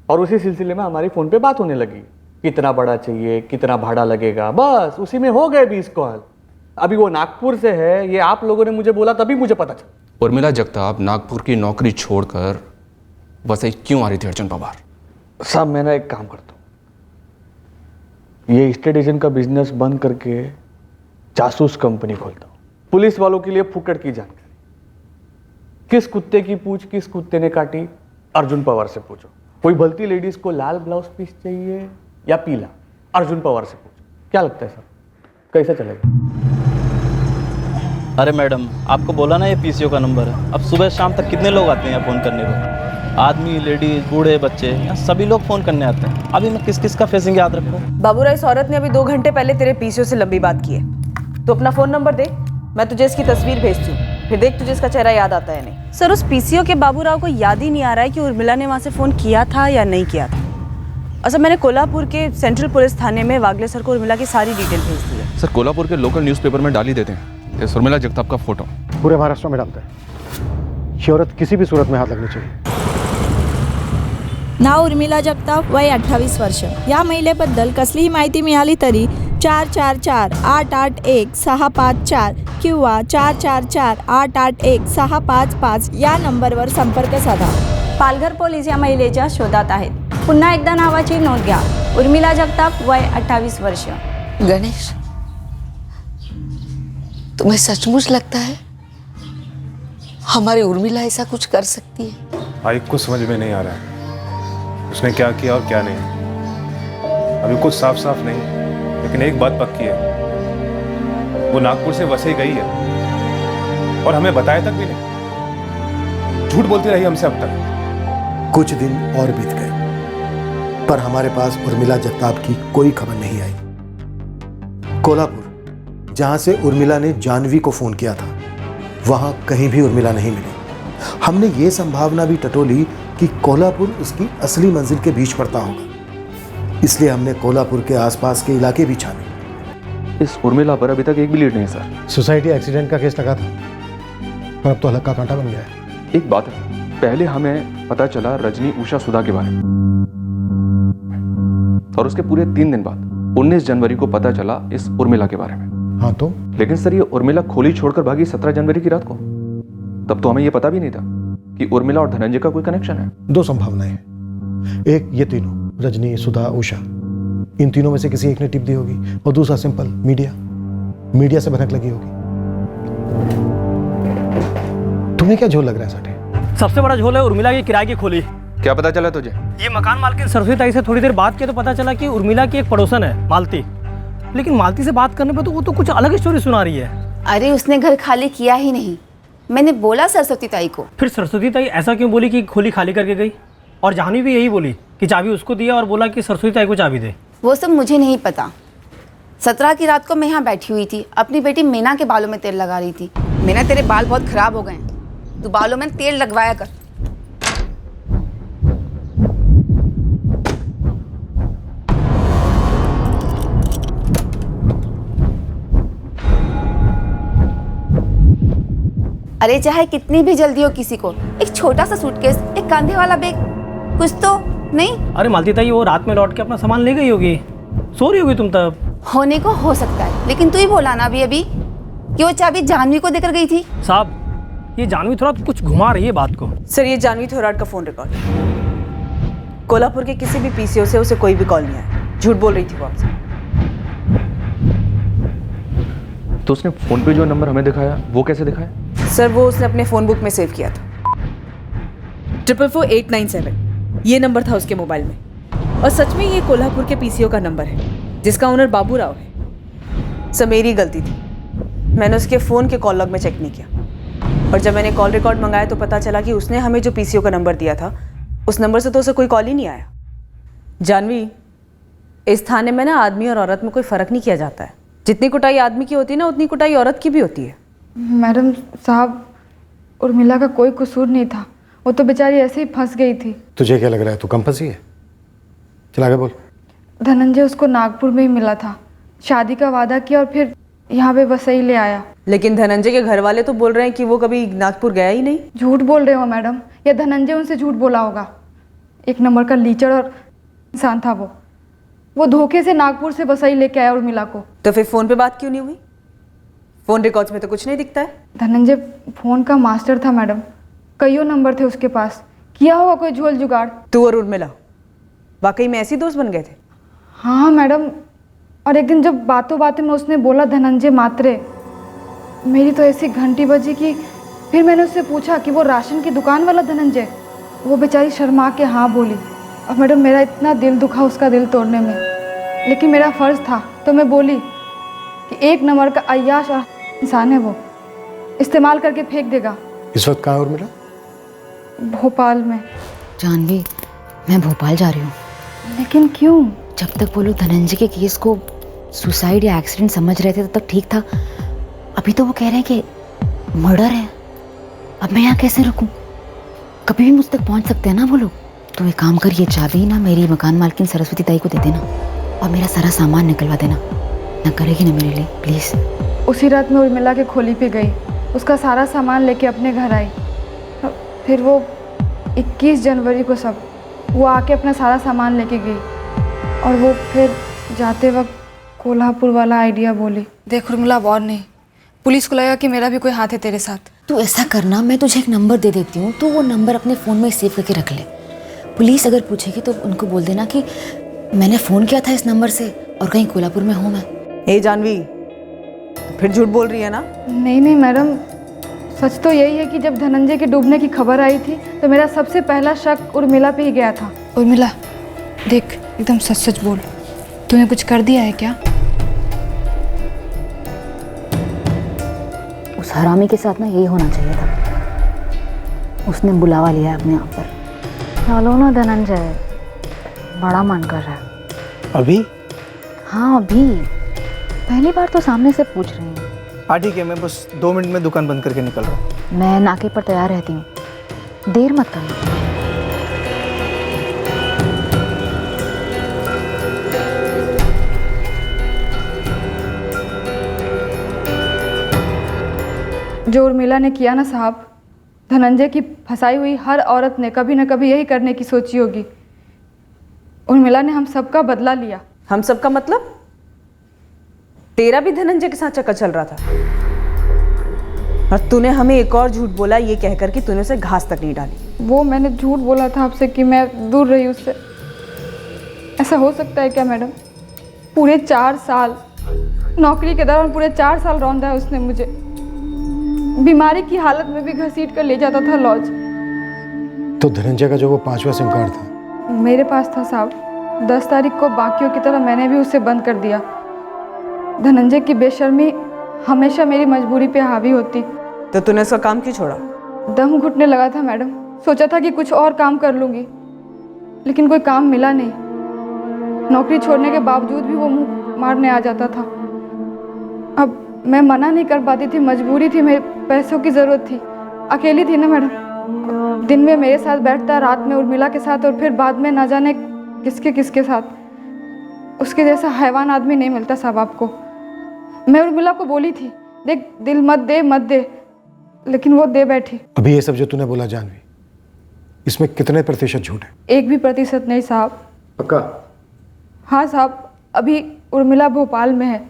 और उसी सिलसिले में हमारी फ़ोन पे बात होने लगी, कितना बड़ा चाहिए, कितना भाड़ा लगेगा, बस उसी में हो गए 20 कॉल। अभी वो नागपुर से है, ये आप लोगों ने मुझे बोला तभी मुझे पता चला। उर्मिला जगताप नागपुर की नौकरी छोड़कर वसई क्यों आ रही थी अर्जुन पवार? साहब मैं ना एक काम करता हूँ, ये स्टेट एजेंट का बिजनेस बंद करके जासूस कंपनी खोलता हूँ, पुलिस वालों के लिए फुकट की जानकारी। किस कुत्ते की पूछ किस कुत्ते ने काटी, अर्जुन पवार से पूछो। कोई भलती लेडीज को लाल ब्लाउज पीस चाहिए या पीला, अर्जुन पवार से पूछो। क्या लगता है सर, कैसा चलेगा? अरे मैडम, आपको बोला ना ये पीसीओ का नंबर है। अब सुबह शाम तक कितने लोग आते हैं यहाँ फ़ोन करने को? आदमी, लेडीज, बूढ़े, बच्चे, यहाँ सभी लोग फ़ोन करने आते हैं। अभी मैं किस किस का फेसिंग याद रखूँ? बाबूराय, इस औरत ने अभी 2 घंटे पहले तेरे पीसीओ से लंबी बात की है। तो अपना फ़ोन नंबर दे, मैं तुझे इसकी तस्वीर भेजती हूँ, फिर देख तुझे इसका चेहरा याद आता है नहीं। सर, उस पीसीओ के बाबूराव को याद ही नहीं आ रहा है कि उर्मिला ने वहाँ से फ़ोन किया था या नहीं किया था। अच्छा, मैंने कोल्हापुर के सेंट्रल पुलिस थाने में वागले सर को उर्मिला की सारी डिटेल भेज दी है। सर कोल्हापुर के लोकल न्यूज़पेपर में डाल ही देते हैं इस उर्मिला जगताप का फोटो। पूरे महाराष्ट्र में डालते हैं। ये औरत किसी भी सूरत में हाथ लगनी चाहिए। नाव उर्मिला जगताप, वय 28 वर्ष। या महिलेबद्दल कसलीही माहिती मिळाली तरी 444-881-654 किंवा 444-881-655 या नंबरवर संपर्क साधा। पालघर पोलीस या महिलेच्या शोधात आहेत। पुन्हा एकदा नावाची नोंद घ्या, उर्मिला जगताप, वय 28 वर्ष। गणेश, तुम्हें सचमुच लगता है हमारी उर्मिला ऐसा कुछ कर सकती है? भाई कुछ समझ में नहीं आ रहा है, उसने क्या किया और क्या नहीं। अभी कुछ साफ साफ नहीं, लेकिन एक बात पक्की है, वो नागपुर से वसई गई है और हमें बताया तक भी नहीं। झूठ बोलती रही हमसे अब तक। कुछ दिन और बीत गए, पर हमारे पास उर्मिला जगताप की कोई खबर नहीं आई। कोल्हापुर, जहां से उर्मिला ने जानवी को फोन किया था, वहां कहीं भी उर्मिला नहीं मिली। हमने ये संभावना भी टटोली कि कोल्हापुर उसकी असली मंजिल के बीच पड़ता होगा, इसलिए हमने कोल्हापुर के आसपास के इलाके भी छाने। इस उर्मिला पर अभी तक एक भी लीड नहीं सर। सोसाइटी एक्सीडेंट का केस लगा था, पर अब तो हल्का कांटा बन गया है। एक बात है, पहले हमें पता चला रजनी उषा सुधा के बारे में, और उसके पूरे 3 दिन बाद 19 जनवरी को पता चला इस उर्मिला के बारे में। हाँ तो? लेकिन सर ये उर्मिला खोली छोड़कर भागी 17 जनवरी की रात को। तब तो हमें ये पता भी नहीं था कि उर्मिला और धनंजय का कोई कनेक्शन है। 2 संभावनाएं हैं। एक, ये तीनों, रजनी, सुधा, उषा, इन तीनों में से किसी एक ने टिप दी होगी, और दूसरा सिंपल, मीडिया से भनक लगी होगी। तुम्हें क्या झोल लग रहा है साठे? सबसे बड़ा झोल है उर्मिला की किराए की खोली। क्या पता चला तुझे? ये मकान मालकिन सरस्वती ताई से थोड़ी देर बात किया तो पता चला कि उर्मिला की एक पड़ोसन है, मालती। लेकिन मालती से बात करने पर तो वो तो कुछ अलग स्टोरी सुना रही है। अरे उसने घर खाली किया ही नहीं, मैंने बोला सरस्वती ताई को। फिर सरस्वती ताई ऐसा क्यों बोली कि खोली खाली करके गई? और जाह्नवी भी यही बोली कि चाबी उसको दिया और बोला कि सरस्वती ताई को चाबी दे। वो सब मुझे नहीं पता। 17 की रात को मैं यहाँ बैठी हुई थी, अपनी बेटी मीना के बालों में तेल लगा रही थी। मीना, तेरे बाल बहुत खराब हो गए हैं, तू बालों में तेल लगवाया कर। अरे चाहे कितनी भी जल्दी हो किसी को, एक छोटा सा सूटकेस, एक कंधे वाला बैग, कुछ तो नहीं। अरे मालती ताई, वो रात में लौट के अपना सामान ले गई होगी, सो रही होगी तुम तब। होने को हो सकता है, लेकिन तू ही बोला ना अभी कि वो चाबी जानवी को देकर गई थी। साहब, ये जानवी थोड़ा कुछ घुमा रही है बात को। सर, ये जानवी थोराट का फोन रिकॉर्ड। कोल्हापुर के किसी भी पीसीओ से उसे कोई भी कॉल नहीं आया। झूठ बोल रही थी वो आपसे। तो उसने फोन पे जो नंबर हमें दिखाया वो कैसे दिखाया? सर, वो उसने अपने फोन बुक में सेव किया था। 444-897 ये नंबर था उसके मोबाइल में। और सच में ये कोल्हापुर के पीसीओ का नंबर है, जिसका ओनर बाबू राव है। सर, मेरी गलती थी, मैंने उसके फ़ोन के कॉल लॉग में चेक नहीं किया। और जब मैंने कॉल रिकॉर्ड मंगाया तो पता चला कि उसने हमें जो पीसीओ का नंबर दिया था, उस नंबर से तो उसे कोई कॉल ही नहीं आया। जानवी, इस थाने में ना आदमी और औरत में कोई फ़र्क नहीं किया जाता है। जितनी कुटाई आदमी की होती है ना, उतनी कुटाई औरत की भी होती है। मैडम साहब, उर्मिला का कोई कसूर नहीं था, वो तो बेचारी ऐसे ही फंस गई थी। तुझे क्या लग रहा है, तू कम फंसी है? चला के बोल। धनंजय उसको नागपुर में ही मिला था, शादी का वादा किया और फिर यहाँ पे वसई ले आया। लेकिन धनंजय के घर वाले तो बोल रहे हैं कि वो कभी नागपुर गया ही नहीं। झूठ बोल रहे हो मैडम, या धनंजय उनसे झूठ बोला होगा। एक नंबर का लीचड़ और इंसान था वो धोखे से नागपुर से वसई लेके आया उर्मिला को। तो फिर फ़ोन पे बात क्यों नहीं हुई? फ़ोन रिकॉर्ड्स में तो कुछ नहीं दिखता है। धनंजय फ़ोन का मास्टर था मैडम, कईयों नंबर थे उसके पास, किया होगा कोई झोल जुगाड़। तू और उर्मिला वाकई में ऐसी दोस्त बन गए थे? हाँ मैडम, और एक दिन जब बातों बातों में उसने बोला धनंजय मात्रे, मेरी तो ऐसी घंटी बजी कि फिर मैंने उससे पूछा कि वो राशन की दुकान वाला धनंजय। वो बेचारी शर्मा के हाँ बोली। और मैडम, मेरा इतना दिल दुखा उसका दिल तोड़ने में, लेकिन मेरा फ़र्ज़ था तो मैं बोली कि एक नंबर का अय्याश इंसान है, वो इस्तेमाल करके फेंक देगा। इस वक्त कहाँ उर्मिला? भोपाल में। जानवी, मैं भोपाल जा रही हूँ। लेकिन क्यों? जब तक वो लोग धनंजय के केस को सुसाइड या एक्सीडेंट समझ रहे थे तब तक ठीक था। अभी तो वो कह रहे हैं कि मर्डर है। अब मैं यहाँ कैसे रुकूं? कभी भी मुझ तक पहुँच सकते हैं ना वो लोग। तो एक काम कर, ये चाबी ना मेरी मकान मालकिन सरस्वती ताई को दे देना और मेरा सारा सामान निकलवा देना। ना करेगी ना मेरे लिए, प्लीज़। उसी रात में उर्मिला के खोली पे गई, उसका सारा सामान लेके अपने घर आई। फिर वो 21 जनवरी को सब वो आके अपना सारा सामान लेके गई और वो फिर जाते वक्त कोल्हापुर वाला आइडिया बोली। देख उर्मिला, और नहीं, पुलिस को लगा कि मेरा भी कोई हाथ है तेरे साथ। तू ऐसा करना, मैं तुझे एक नंबर दे देती हूँ, तो वो नंबर अपने फ़ोन में सेव करके रख ले। पुलिस अगर पूछेगी तो उनको बोल देना कि मैंने फ़ोन किया था इस नंबर से और कहीं कोल्हापुर में हूँ मैं। ए जानवी, फिर झूठ बोल रही है ना? नहीं नहीं मैडम, सच तो यही है कि जब धनंजय के डूबने की खबर आई थी तो मेरा सबसे पहला शक उर्मिला पे ही गया था। उर्मिला देख, एकदम सच सच बोल, तूने कुछ कर दिया है क्या? उस हरामी के साथ ना यही होना चाहिए था। उसने बुलावा लिया है अपने आप पर। चलो ना धनंजय, बड़ा मन कर रहा है। अभी? हाँ अभी, पहली बार तो सामने से पूछ रही हूँ। हाँ ठीक है, मैं बस 2 मिनट में दुकान बंद करके निकल रहा हूँ। मैं नाके पर तैयार रहती हूँ, देर मत करना। जो उर्मिला ने किया ना साहब, धनंजय की फंसाई हुई हर औरत ने कभी न कभी यही करने की सोची होगी। उर्मिला ने हम सबका बदला लिया। हम सबका मतलब? तेरा भी धनंजय के साथ चक्कर चल रहा था और तूने हमें एक और झूठ बोला ये कहकर कि तूने उसे घास तक नहीं डाली। वो मैंने झूठ बोला था आपसे कि मैं दूर रही उससे। ऐसा हो सकता है क्या मैडम? पूरे 4 साल नौकरी के दौरान पूरे 4 साल रौंदा है उसने मुझे। बीमारी की हालत में भी घसीट कर ले जाता था लॉज। तो धनंजय का जो वो 5वां सिम कार्ड था मेरे पास था साहब। 10 तारीख को बाकियों की तरह मैंने भी उसे बंद कर दिया। धनंजय की बेशर्मी हमेशा मेरी मजबूरी पे हावी होती। तो तूने उसका काम क्यों छोड़ा? दम घुटने लगा था मैडम। सोचा था कि कुछ और काम कर लूँगी, लेकिन कोई काम मिला नहीं। नौकरी छोड़ने के बावजूद भी वो मुंह मारने आ जाता था। अब मैं मना नहीं कर पाती थी, मजबूरी थी, मेरे पैसों की ज़रूरत थी। अकेली थी ना मैडम। दिन में मेरे साथ बैठता, रात में उर्मिला के साथ और फिर बाद में ना जाने किसके किसके साथ। उसके जैसा हैवान आदमी नहीं मिलता साहब आपको। मैं उर्मिला को बोली थी, देख दिल मत दे मत दे, लेकिन वो दे बैठी। अभी ये सब जो तूने बोला जानवी, इसमें कितने प्रतिशत झूठ है? 1% नहीं साहब। पक्का? हाँ साहब, अभी उर्मिला भोपाल में है,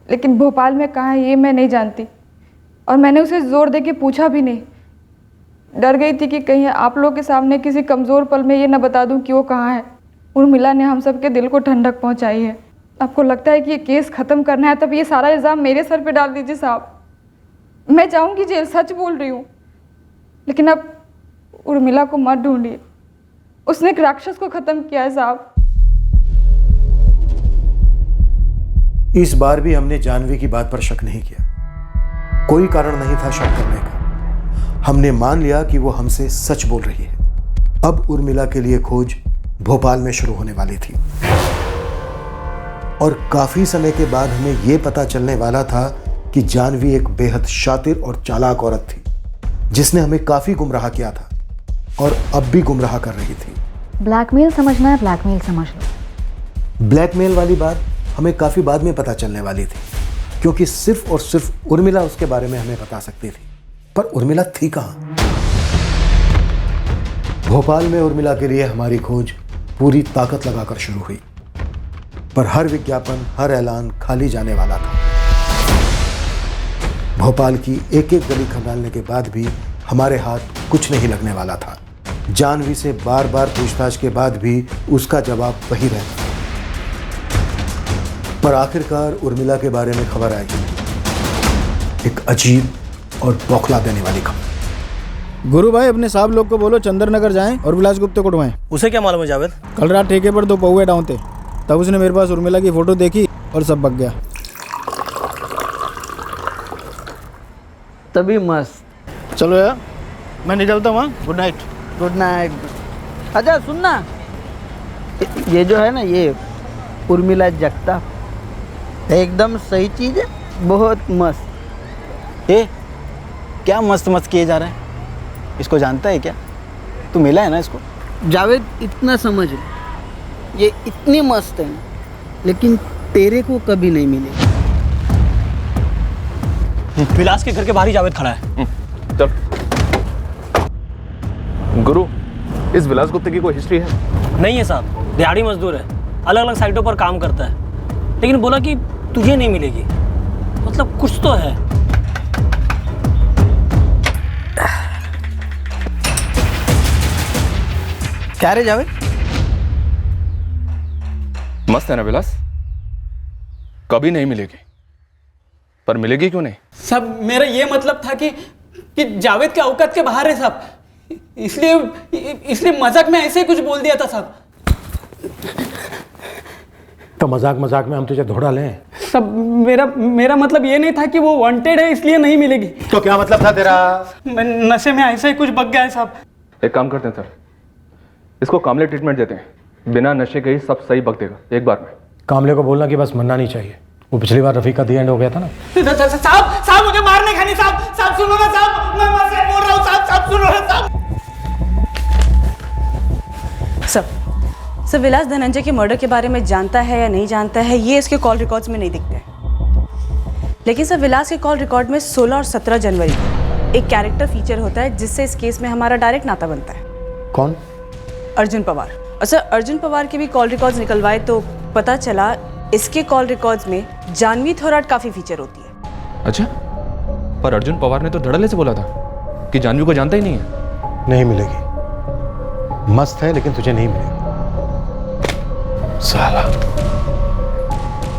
लेकिन भोपाल में कहाँ है ये मैं नहीं जानती, और मैंने उसे जोर दे के पूछा भी नहीं। डर गई थी कि कहीं आप लोग के सामने किसी कमज़ोर पल में ये न बता दूं कि वो कहाँ है। उर्मिला ने हम सब के दिल को ठंडक पहुंचाई है। आपको लगता है कि ये केस ख़त्म करना है, तब ये सारा इल्ज़ाम मेरे सर पे डाल दीजिए साहब। मैं जाऊंगी जेल, सच बोल रही हूँ, लेकिन अब उर्मिला को मत ढूंढिए। उसने एक राक्षस को ख़त्म किया है साहब। इस बार भी हमने जानवी की बात पर शक नहीं किया। कोई कारण नहीं था शक करने का। हमने मान लिया कि वो हमसे सच बोल रही है। अब उर्मिला के लिए खोज भोपाल में शुरू होने वाली थी, और काफी समय के बाद हमें यह पता चलने वाला था कि जानवी एक बेहद शातिर और चालाक औरत थी, जिसने हमें काफी गुमराह किया था और अब भी गुमराह कर रही थी। ब्लैकमेल समझना है, ब्लैकमेल समझ लो। ब्लैकमेल वाली बात हमें काफी बाद में पता चलने वाली थी, क्योंकि सिर्फ और सिर्फ उर्मिला उसके बारे में हमें बता सकती थी। पर उर्मिला थी कहां? भोपाल में उर्मिला के लिए हमारी खोज पूरी ताकत लगाकर शुरू हुई, पर हर विज्ञापन, हर ऐलान खाली जाने वाला था। भोपाल की एक एक गली खंगालने के बाद भी हमारे हाथ कुछ नहीं लगने वाला था। जानवी से बार बार पूछताछ के बाद भी उसका जवाब वही रहता। पर आखिरकार उर्मिला के बारे में खबर आई, एक अजीब और बौखला देने वाली खबर। गुरु भाई, अपने साहब लोग को बोलो चंद्रनगर जाएं और विलास गुप्ते को ढूंढवाएं। उसे क्या मालूम है जावेद? कल रात ठेके पर 2 पौवे डाउन थे, तब उसने मेरे पास उर्मिला की फोटो देखी और सब बक गया। तभी मस्त। चलो यार, मैं निकलता हूँ। Good night. Good night. अच्छा सुनना, ये जो है ना, ये उर्मिला जगताप एकदम सही चीज़ है, बहुत मस्त। क्या मस्त मस्त किए जा रहे हैं? इसको जानता है क्या? तू मिला है ना इसको? जावेद, इतना समझ ले, ये इतनी मस्त है लेकिन तेरे को कभी नहीं मिलेगी। विलास के घर के बाहर ही जावेद खड़ा है। चल। गुरु, इस विलास गुप्ते की कोई हिस्ट्री है? नहीं है साहब, दिहाड़ी मजदूर है, अलग अलग साइटों पर काम करता है, लेकिन बोला कि तुझे नहीं मिलेगी। मतलब कुछ तो है। क्या रे जावेद? मस्त है ना विलास? कभी नहीं मिलेगी, पर मिलेगी क्यों नहीं? साहब, मेरा ये मतलब था कि जावेद के औकात के बाहर है साहब, इसलिए मजाक में ऐसे कुछ बोल दिया था साहब। तो मजाक मजाक में हम तुझे धोड़ा लें? सब मेरा मतलब ये नहीं था कि वो वांटेड है इसलिए नहीं मिलेगी। तो क्या मतलब था तेरा? मैं नशे में ऐसे ही कुछ बक गया है साहब। एक काम करते हैं सर, इसको कामले ट्रीटमेंट देते हैं। बिना नशे के ही सब सही बक देगा एक बार में। कामले को बोलना कि बस मरना नहीं चाहिए। वो पिछली बार रफीक का दी एंड हो गया था ना। साहब मुझे मारने का नहीं साहब। साहब सुनो ना साहब, मैं मर बोल रहा हूँ साहब। साहब सुनो ना साहब। सर विलास धनंजय के मर्डर के बारे में जानता है या नहीं जानता है, ये इसके कॉल रिकॉर्ड्स में नहीं दिखते हैं। लेकिन सर विलास के कॉल रिकॉर्ड में 16 और 17 जनवरी को एक कैरेक्टर फीचर होता है जिससे इस केस में हमारा डायरेक्ट नाता बनता है। कौन? अर्जुन पवार। और सर अर्जुन पवार के भी कॉल रिकॉर्ड्स निकलवाए तो पता चला इसके कॉल रिकॉर्ड्स में जानवी थोराट काफी फीचर होती है। अच्छा, पर अर्जुन पवार ने तो धड़ल्ले से बोला था कि जानवी को जानता ही नहीं है। नहीं मिलेगी। मस्त है लेकिन तुझे नहीं मिलेगी। साला,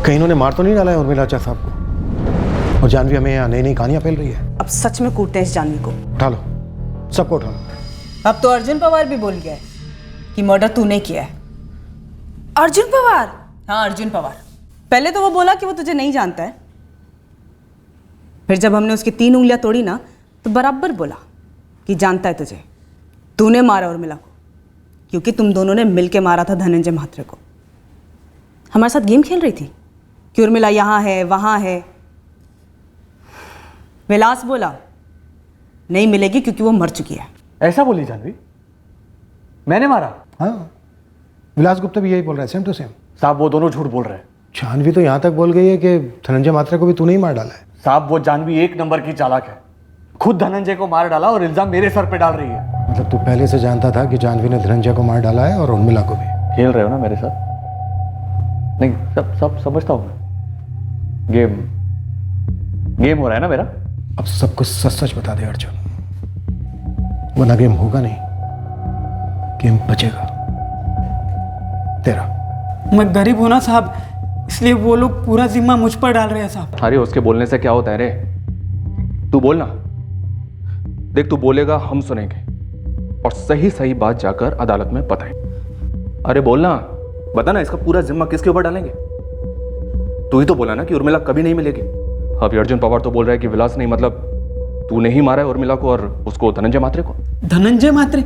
कहीं इन्होंने मार तो नहीं डाला है उर्मिला चा साहब को? और जानवी हमें यहाँ नई नई कहानियां फैल रही है। अब सच में कूटते हैं इस जानवी को। उठा लो, सबको उठा लो। अब तो अर्जुन पवार भी बोल गया है कि मर्डर तूने किया है। अर्जुन पवार? हाँ अर्जुन पवार। पहले तो वो बोला कि वो तुझे नहीं जानता है, फिर जब हमने उसकी 3 उंगलियां तोड़ी ना तो बराबर बोला कि जानता है तुझे, तूने मारा उर्मिला को, क्योंकि तुम दोनों ने मिलके मारा था धनंजय म्हात्रे को। हमारे साथ गेम खेल रही थी कि उर्मिला यहाँ है वहाँ है। विलास बोला नहीं मिलेगी क्योंकि वो मर चुकी है। ऐसा बोली जानवी? मैंने मारा? हाँ, विलास गुप्ता भी यही बोल रहा है, सेम टू सेम। साहब वो दोनों झूठ बोल रहे हैं। जानवी तो यहाँ तक बोल गई है कि धनंजय म्हात्रे को भी तूने ही मार डाला है। साहब वो जानवी 1 नंबर की चालाक है, खुद धनंजय को मार डाला और इल्जाम मेरे सर पे डाल रही है। मतलब तू पहले से जानता था कि जानवी ने धनंजय को मार डाला है और उर्मिला को भी? खेल रहे हो ना मेरे साथ? नहीं, सब समझता हूँ मैं। गेम हो रहा है ना मेरा। अब सब कुछ सच सच बता दे अर्जुन, वरना गेम होगा नहीं, गेम बचेगा तेरा। मैं गरीब हूं ना साहब, इसलिए वो लोग पूरा जिम्मा मुझ पर डाल रहे हैं साहब। अरे उसके बोलने से क्या होता है रे? तू बोलना। देख, तू बोलेगा हम सुनेंगे और सही सही बात जाकर अदालत में बताएं। अरे बोलना, बता ना, इसका पूरा जिम्मा किसके ऊपर डालेंगे? तू ही तो बोला ना कि उर्मिला कभी नहीं मिलेगी। अभी अर्जुन पवार तो बोल रहा है कि विलास नहीं, मतलब तूने ही मारा है उर्मिला को और उसको, धनंजय मात्रे को। धनंजय मात्रे?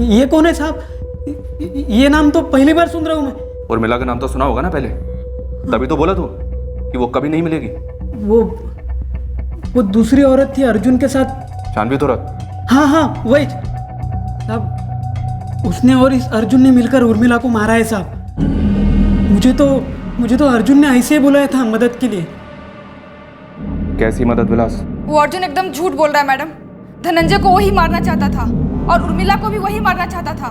ये कौन है साहब? ये नाम तो पहली बार सुन रहा हूं मैं। उर्मिला का नाम तो सुना होगा ना पहले, तभी तो बोला तू कि वो कभी नहीं मिलेगी। वो दूसरी औरत थी अर्जुन के साथ। जानवी तो रत। हाँ वही साहब, उसने और इस अर्जुन ने मिलकर उर्मिला को मारा है साहब। मुझे तो अर्जुन ने ऐसे ही बुलाया था मदद के लिए। कैसी मदद विलास? वो अर्जुन एकदम झूठ बोल रहा है मैडम। धनंजय को वही मारना चाहता था और उर्मिला को भी वही मारना चाहता था।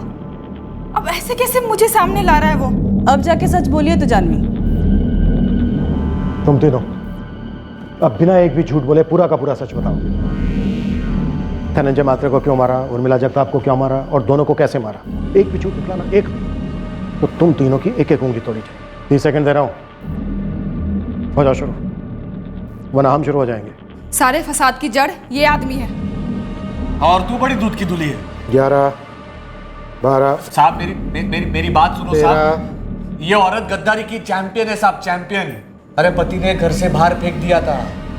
अब ऐसे कैसे मुझे सामने ला रहा है वो? अब जाके सच बोलिए तो जानवी। तुम तीनों अब बिना एक भी झूठ बोले पूरा का पूरा सच बताओ। धनंजय मात्रे को क्यों मारा, उर्मिला जगताप को क्यों मारा और दोनों को कैसे मारा? एक भी झूठ निकला ना, एक भी, तो तुम तीनों की एक एक उंगली तोड़ी जाए। 30 सेकंड दे रहा हूं, हो जाओ शुरू, वरना हम शुरू हो जाएंगे। सारे फसाद की जड़ ये आदमी है। और तू बड़ी दूध की धुली है। 11, 12। साहब मेरी बात सुनो साहब। ये औरत गद्दारी की चैंपियन है साहब, चैंपियन। अरे पति ने घर से बाहर फेंक दिया था,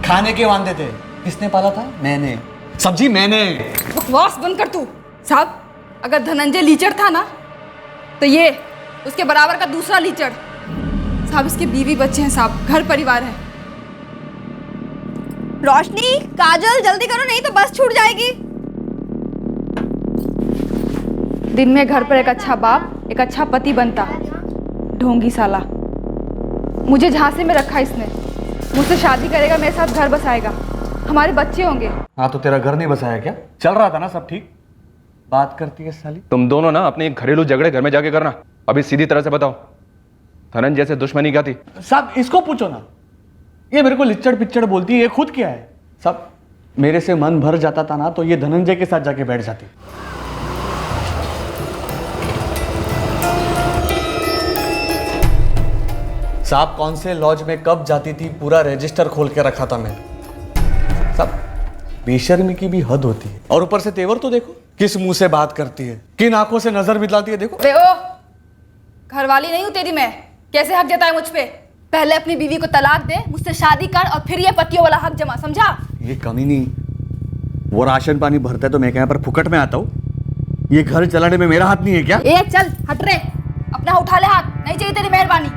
खाने के वांदे थे। किसने पाला था? मैंने। सब्जी मैंने। बकवास बंद कर तू। साहब अगर धनंजय लीचड़ था ना, तो ये उसके बराबर का दूसरा लीचड़। साहब इसके बीवी बच्चे हैं साहब, घर परिवार है। रोशनी, काजल जल्दी करो नहीं तो बस छूट जाएगी। दिन में घर पर एक अच्छा बाप, एक अच्छा पति बनता। ढोंगी साला, मुझे झांसे में रखा इसने। मुझसे शादी करेगा, मेरे साथ घर बसाएगा, हमारे बच्चे होंगे। हाँ तो तेरा घर नहीं बसाया क्या? चल रहा था ना सब ठीक? बात करती है साली। तुम दोनों ना अपने घरेलू झगड़े घर में जाके करना। अभी सीधी तरह से बताओ, धनंजय से दुश्मनी क्या थी? साहब इसको पूछो ना, ये मेरे को लिच्चड़ पिच्चड़ बोलती है, ये खुद क्या है? साहब मेरे से मन भर जाता था ना तो ये धनंजय के साथ जाके बैठ जाती। साहब कौन से लॉज में कब जाती थी पूरा रजिस्टर खोल के रखा था मैं। साहब बेशर्मी की भी हद होती है। और ऊपर से तेवर तो देखो, किस मुंह से बात करती है, किन आंखों से नजर मिलाती है। देखो घर वाली नहीं हूं तेरी मैं, कैसे हक जताए मुझ पे? पहले अपनी बीवी को तलाक दे, मुझसे शादी कर और फिर ये पतियों वाला हक जमा, समझा? ये कमी नहीं, वो राशन पानी भरता है तो मैं यहाँ पर फुकट में आता हूँ। ये घर चलाने में मेरा हाथ नहीं है क्या? चल हट रे, अपना उठा ले हाथ, नहीं चाहिए तेरी मेहरबानी।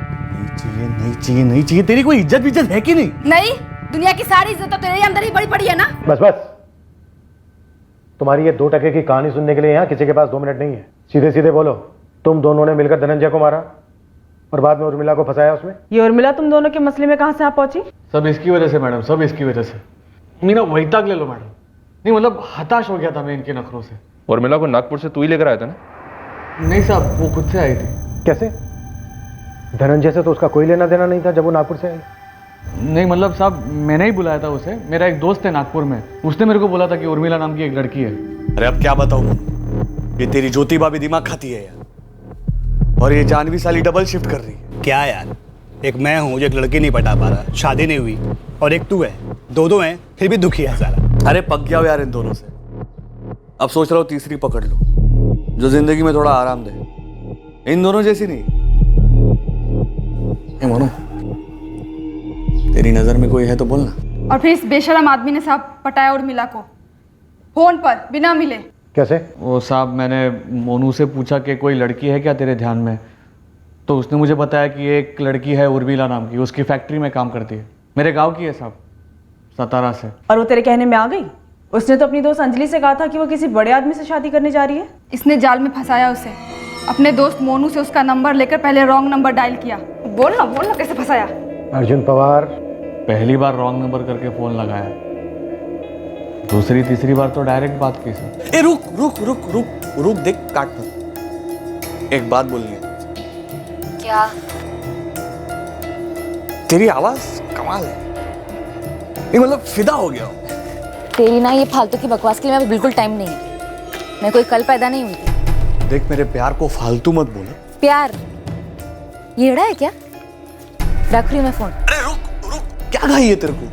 नहीं चाहिए। तेरी कोई इज्जत विज्जत है कि नहीं? नहीं, दुनिया की सारी इज्जत तो तेरे अंदर ही बड़ी पड़ी है ना। बस तुम्हारी ये 2 टके की कहानी सुनने के लिए यहाँ किसी के पास 2 मिनट नहीं है। सीधे सीधे बोलो, तुम दोनों ने मिलकर धनंजय को मारा और बाद में उर्मिला को फंसाया उसमें? ये उर्मिला तुम दोनों के मसले में कहां से आ पहुंची? सब इसकी वजह से मैडम, सब इसकी वजह से। मीना वही तक ले लो मैडम। नहीं मतलब हताश हो गया था मैं इनके नखरों से। उर्मिला को नागपुर से तू ही लेकर आया था ना? नहीं साहब, वो खुद से आई थी। कैसे? धनंजय से तो उसका कोई लेना देना नहीं था जब वो नागपुर से आई। नहीं मतलब साहब मैंने ही बुलाया था उसे। मेरा एक दोस्त है नागपुर में, उसने मेरे को बोला था कि उर्मिला नाम की एक लड़की है। अरे अब क्या बताऊं, ये तेरी ज्योति भाभी दिमाग खाती है यार, और ये जानवी साली डबल शिफ्ट कर रही है। क्या यार, एक मैं हूँ जो एक लड़की नहीं पटा पा रहा, शादी नहीं हुई, और एक तू है, दो हैं फिर भी दुखी है साला। अरे पक गया हो यार इन दोनों से। अब सोच रहा हूँ तीसरी पकड़ लो जो जिंदगी में थोड़ा आराम दे। इन दोनों जैसी नहीं। मोनू, तेरी नजर में कोई है तो बोलना। और फिर इस बेशरम आदमी ने साहब पटाया उर्मिला को फोन पर बिना मिले। कैसे? वो साहब मैंने मोनू से पूछा कि कोई लड़की है क्या तेरे ध्यान में, तो उसने मुझे बताया कि एक लड़की है उर्मिला नाम की, उसकी फैक्ट्री में काम करती है, मेरे गांव की है साहब, सतारा से। और वो तेरे कहने में आ गई? उसने तो अपनी दोस्त अंजलि से कहा था कि वो किसी बड़े आदमी से शादी करने जा रही है। इसने जाल में फंसाया उसे। अपने दोस्त मोनू से उसका नंबर लेकर पहले रॉन्ग नंबर डायल किया। बोलना कैसे फंसाया? अर्जुन पवार, पहली बार रॉन्ग नंबर करके फोन लगाया, दूसरी तीसरी बार तो डायरेक्ट बात की सर। ए रुक रुक रुक रुक रुक, देख काट मत। एक बात बोलनी है। क्या? तेरी आवाज कमाल है, ये मतलब फिदा हो गया हूं। तेरी ना ये फालतू की बकवास के लिए मैं बिल्कुल टाइम नहीं है। मैं कोई कल पैदा नहीं हुई थी। देख मेरे प्यार को फालतू मत बोलो। प्यार येड़ा है क्या? रख रही हूँ मैं फोन। अरे रुक रुक, क्या घाई है तेरे को?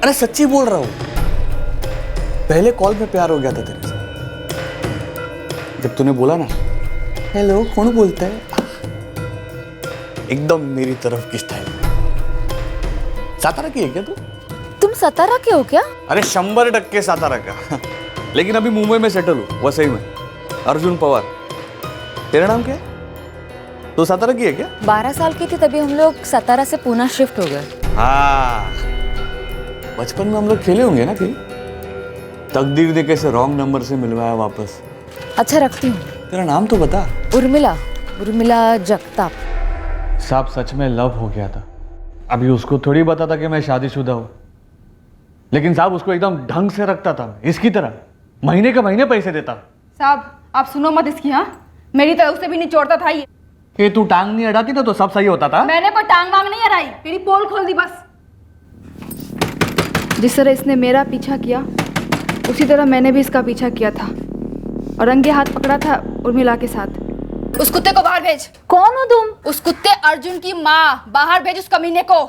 अरे सच्ची बोल रहा हूँ, पहले कॉल में प्यार हो गया था तेरे से। जब तूने बोला ना हेलो कौन बोलता है, एकदम मेरी तरफ की स्टाइल। सातारा की है क्या तू? तुम सतारा के हो क्या? अरे 100% सातारा का लेकिन अभी मुंबई में सेटल हूँ, वसई में। अर्जुन पवार। तेरा नाम क्या है? तो सातारा की है क्या? 12 साल की थी तभी हम लोग सतारा से पूना शिफ्ट हो गए। हाँ, बचपन में हम लोग खेले होंगे ना खेल। तकदीर ने कैसे रॉन्ग नंबर से मिलवाया वापस। अच्छा रखती हूँ। तेरा नाम तो बता। उर्मिला, उर्मिला जगताप। साहब सच में लव हो गया था। अभी उसको थोड़ी पता था कि मैं शादीशुदा हूँ, लेकिन साहब उसको एकदम ढंग से रखता था, इसकी तरह महीने के महीने पैसे देता। साहब आप सुनो मत इसकी। हाँ, मेरी तरफ से भी निचोड़ता था ये। तू टांग नहीं अड़ाती ना तो सब सही होता था। मैंने कोई टांग वांग नहीं अड़ाई, तेरी पोल खोल दी बस। जिस तरह इसने मेरा पीछा किया उसी तरह मैंने भी इसका पीछा किया था और रंगे हाथ पकड़ा था उर्मिला के साथ। उस कुत्ते को बाहर भेज। कौन हो तुम? उस कुत्ते अर्जुन की माँ, बाहर भेज उस कमीने को।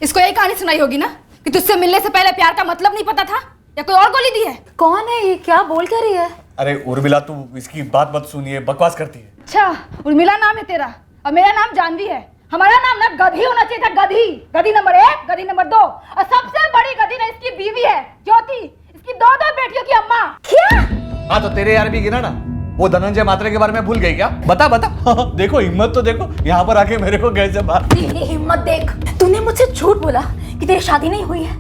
इसको यही कहानी सुनाई होगी ना कि तुझसे मिलने से पहले प्यार का मतलब नहीं पता था, या कोई और गोली दी है? कौन है ये? क्या बोल कर रही है? अरे उर्मिला तू इसकी बात मत सुनिए, बकवास करती है। अच्छा, उर्मिला नाम है तेरा और मेरा नाम जानवी है। हमारा नाम ना गधी होना चाहिए था, गधी। गधी नंबर 1, गधी नंबर 2 और सबसे बड़ी गधी ना इसकी बीवी है ज्योति, इसकी 2 बेटियों की अम्मा। क्या? हाँ तो तेरे यार भी गिना ना, वो धनंजय मात्रे के बारे में भूल गई क्या? बता बता। देखो हिम्मत तो देखो, यहाँ पर आके मेरे को कैसे बात। तेरी हिम्मत देख। तूने मुझसे झूठ बोला कि तेरी शादी नहीं हुई है।